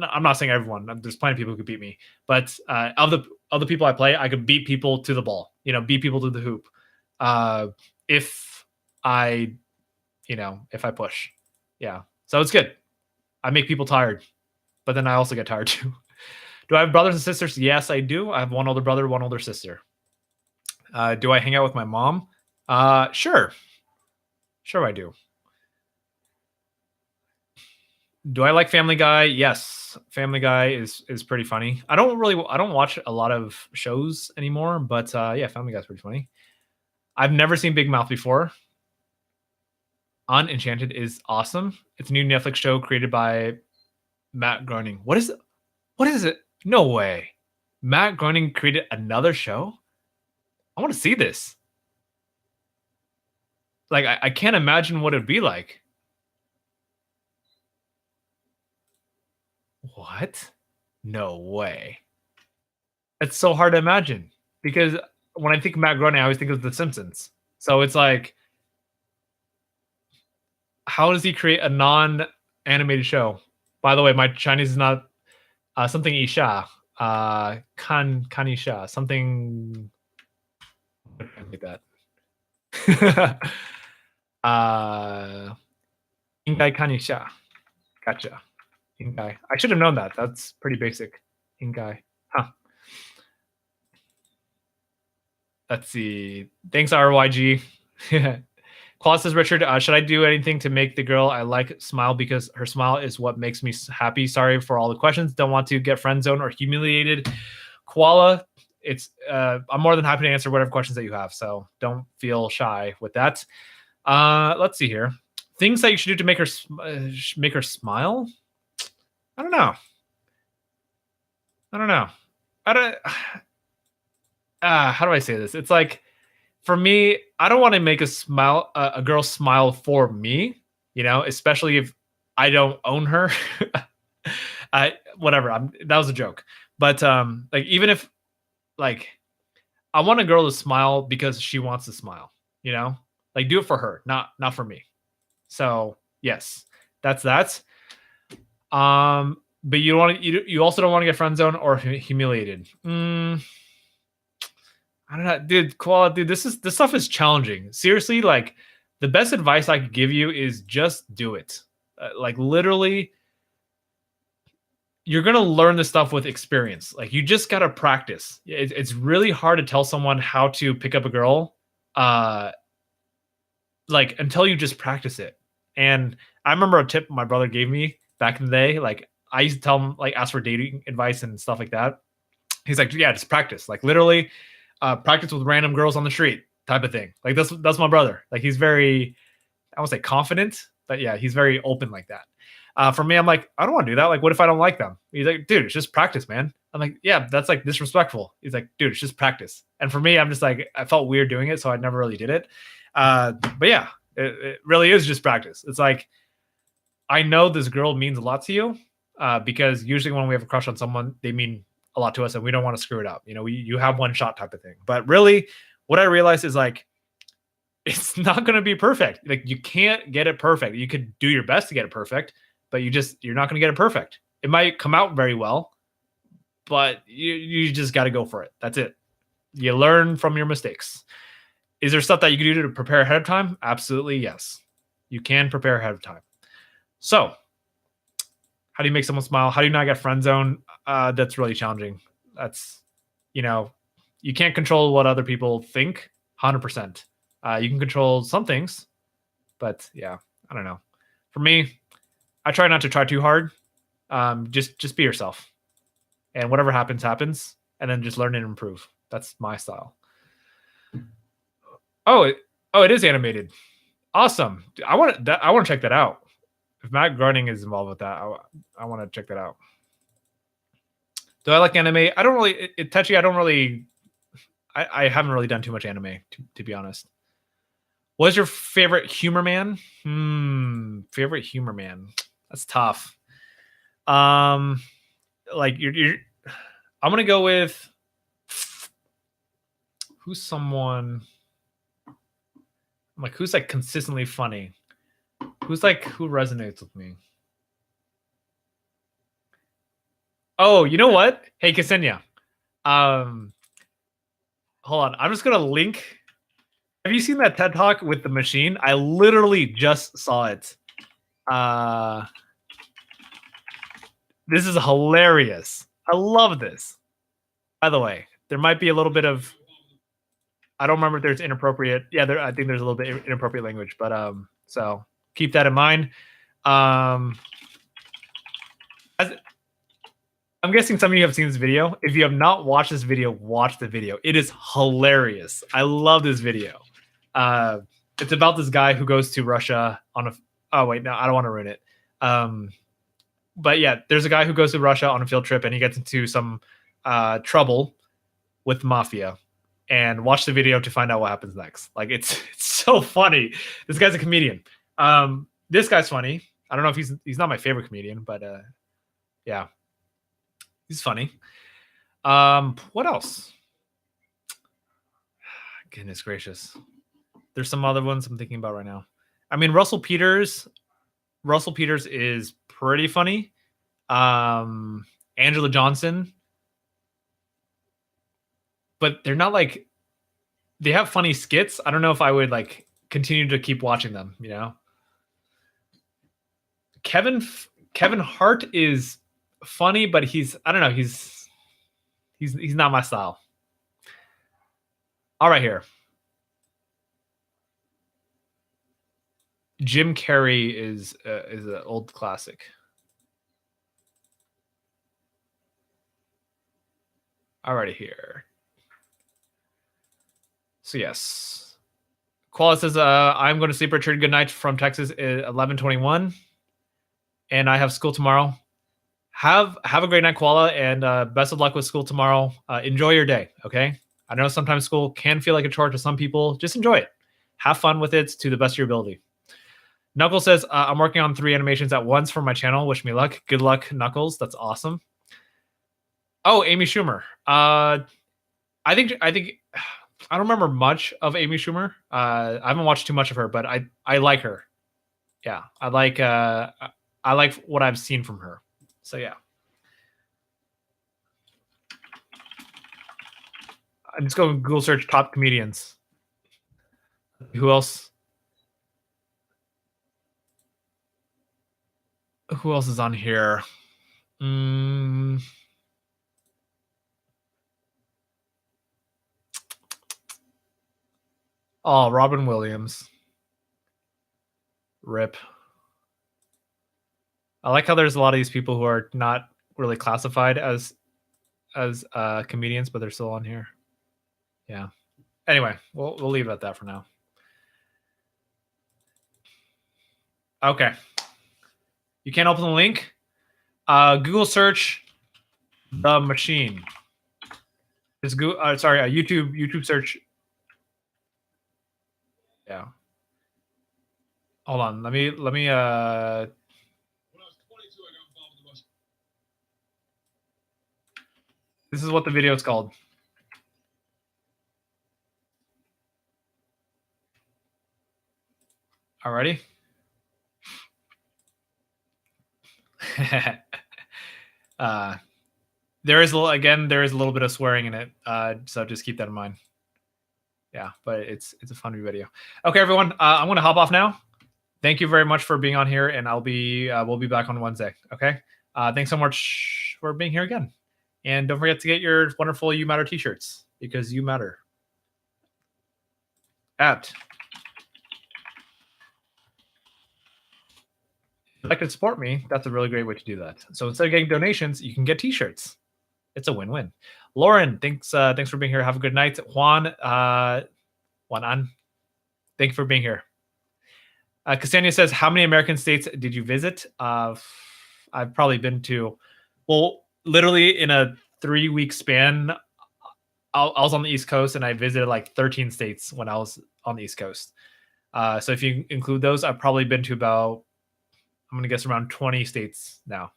I'm not saying everyone. There's plenty of people who could beat me, but of the people I play, I could beat people to the ball. Beat people to the hoop. If I, if I push, yeah. So it's good. I make people tired, but then I also get tired too. Do I have brothers and sisters? Yes, I do. I have one older brother, one older sister. Do I hang out with my mom? Sure. Sure, I do. Do I like Family Guy? Yes, Family Guy is pretty funny. I don't watch a lot of shows anymore, but yeah, Family Guy's pretty funny. I've never seen Big Mouth before. Unenchanted is awesome. It's a new Netflix show created by Matt Groening. What is it? What is it? No way. Matt Groening created another show? I want to see this. Like, I can't imagine what it'd be like. What? No way. It's so hard to imagine because when I think Matt Groening, I always think of The Simpsons. So it's like, how does he create a non-animated show? By the way, my Chinese is not something Isha, Kanisha, something like that. Ingai Kanisha. Gotcha. Ingai. I should have known that. That's pretty basic. Ingai. Huh. Let's see. Thanks, RYG. Claus says, Richard, should I do anything to make the girl I like smile because her smile is what makes me happy? Sorry for all the questions. Don't want to get friend zoned or humiliated. Koala, I'm more than happy to answer whatever questions that you have, so don't feel shy with that. Let's see here. Things that you should do to make her smile. I don't know. How do I say this? It's like, for me, I don't want to make a girl smile for me, especially if I don't own her. Whatever. That was a joke. But like, even if like, I want a girl to smile because she wants to smile, like do it for her, not for me. So yes, that's that. But you also don't want to get friend zoned or humiliated. I don't know, dude. Koala, dude, this stuff is challenging. Seriously, like the best advice I could give you is just do it. Like literally, you're gonna learn this stuff with experience. Like you just gotta practice. It's really hard to tell someone how to pick up a girl, like until you just practice it. And I remember a tip my brother gave me back in the day. Like I used to tell him, like, ask for dating advice and stuff like that. He's like, yeah, just practice. Like literally, practice with random girls on the street type of thing. Like that's my brother. Like he's very, I won't say confident, but yeah, he's very open like that. For me, I'm like, I don't want to do that. Like, what if I don't like them? He's like, dude, it's just practice, man. I'm like, yeah, that's like disrespectful. He's like, dude, it's just practice. And for me, I'm just like, I felt weird doing it, so I never really did it. But yeah, it really is just practice. It's like, I know this girl means a lot to you, because usually when we have a crush on someone, they mean a lot to us and we don't want to screw it up. You have one shot type of thing. But really, what I realized is like, it's not going to be perfect. Like you can't get it perfect. You could do your best to get it perfect, but you're not going to get it perfect. It might come out very well, but you just got to go for it. That's it. You learn from your mistakes. Is there stuff that you can do to prepare ahead of time? Absolutely, yes. You can prepare ahead of time. So, how do you make someone smile? How do you not get friend zone? That's really challenging. That's, you can't control what other people think 100%. You can control some things, but yeah, I don't know. For me, I try not to try too hard. Just be yourself, and whatever happens, happens, and then just learn and improve. That's my style. It is animated. Awesome. I want to check that out. If Matt Groening is involved with that, I want to check that out. Do I like anime? I don't really. Techi, I don't really. I haven't really done too much anime, to be honest. What's your favorite humor man? Favorite humor man. That's tough. Like you're. I'm gonna go with who's someone. Like who's like consistently funny. Who resonates with me? Oh, you know what? Hey, Ksenia. Hold on. I'm just gonna link. Have you seen that TED Talk with the machine? I literally just saw it. This is hilarious. I love this. By the way, there might be a little bit of. I don't remember if there's inappropriate. Yeah, I think there's a little bit inappropriate language, but so keep that in mind. I'm guessing some of you have seen this video. If you have not watched this video, watch the video. It is hilarious. I love this video. It's about this guy who goes to Russia on a. Oh wait, no, I don't want to ruin it. But yeah, there's a guy who goes to Russia on a field trip and he gets into some trouble with mafia. And watch the video to find out what happens next. Like it's so funny. This guy's a comedian. This guy's funny. I don't know if he's not my favorite comedian, but yeah, he's funny. What else? Goodness gracious. There's some other ones I'm thinking about right now. I mean, Russell Peters is pretty funny. Angela Johnson. But they're not like they have funny skits. I don't know if I would like continue to keep watching them, Kevin Hart is funny, but he's not my style. All right, here. Jim Carrey is an old classic. Alrighty here. So yes, Koala says, "I'm going to sleep, Richard. Good night from Texas, 11:21, and I have school tomorrow. Have a great night, Koala, and best of luck with school tomorrow. Enjoy your day, okay? I know sometimes school can feel like a chore to some people. Just enjoy it. Have fun with it to the best of your ability." Knuckles says, "I'm working on 3 animations at once for my channel. Wish me luck. Good luck, Knuckles. That's awesome." Oh, Amy Schumer. I think I don't remember much of Amy Schumer. I haven't watched too much of her, but I like her. Yeah, I like what I've seen from her. So yeah, I'm just going to Google search top comedians. Who else? Who else is on here? Oh, Robin Williams. Rip. I like how there's a lot of these people who are not really classified as comedians, but they're still on here. Yeah. Anyway, we'll leave it at that for now. Okay. You can't open the link. Google search the machine. It's Google. YouTube search. Yeah. Hold on. Let me. When I was 22, I got involved with the Russian. This is what the video is called. Alrighty. There is a little bit of swearing in it, so just keep that in mind. Yeah, but it's a fun video. Okay, everyone, I'm gonna hop off now. Thank you very much for being on here, and we'll be back on Wednesday. Okay, thanks so much for being here again, and don't forget to get your wonderful You Matter t-shirts because you matter. If you'd like to support me, that's a really great way to do that. So instead of getting donations, you can get t-shirts. It's a win-win. Lauren, thanks for being here. Have a good night. Juan An, thank you for being here. Ksenia says, how many American states did you visit? I've probably been to, well, literally in a 3-week span, I was on the East Coast and I visited like 13 states when I was on the East Coast. So if you include those, I've probably been to about, I'm going to guess around 20 states now.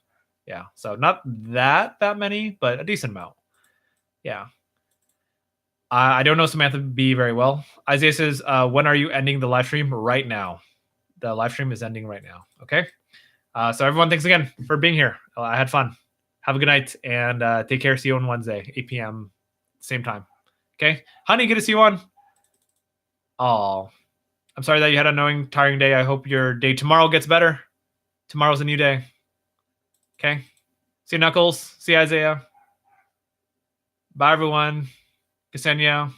Yeah. So not that many, but a decent amount. Yeah. I don't know Samantha B very well. Isaiah says, when are you ending the live stream? Right now. The live stream is ending right now. Okay. So everyone, thanks again for being here. I had fun. Have a good night and take care. See you on Wednesday, 8 p.m. same time. Okay. Honey, good to see you on. Oh, I'm sorry that you had an annoying, tiring day. I hope your day tomorrow gets better. Tomorrow's a new day. Okay. See you, Knuckles. See you, Isaiah. Bye, everyone. Ksenia.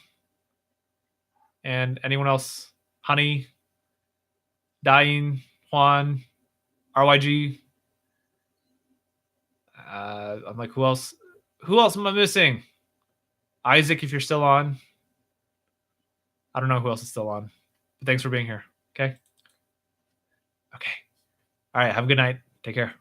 And anyone else. Honey. Dying. Juan. RYG. I'm like, who else? Who else am I missing? Isaac, if you're still on. I don't know who else is still on. But thanks for being here. Okay. Okay. All right. Have a good night. Take care.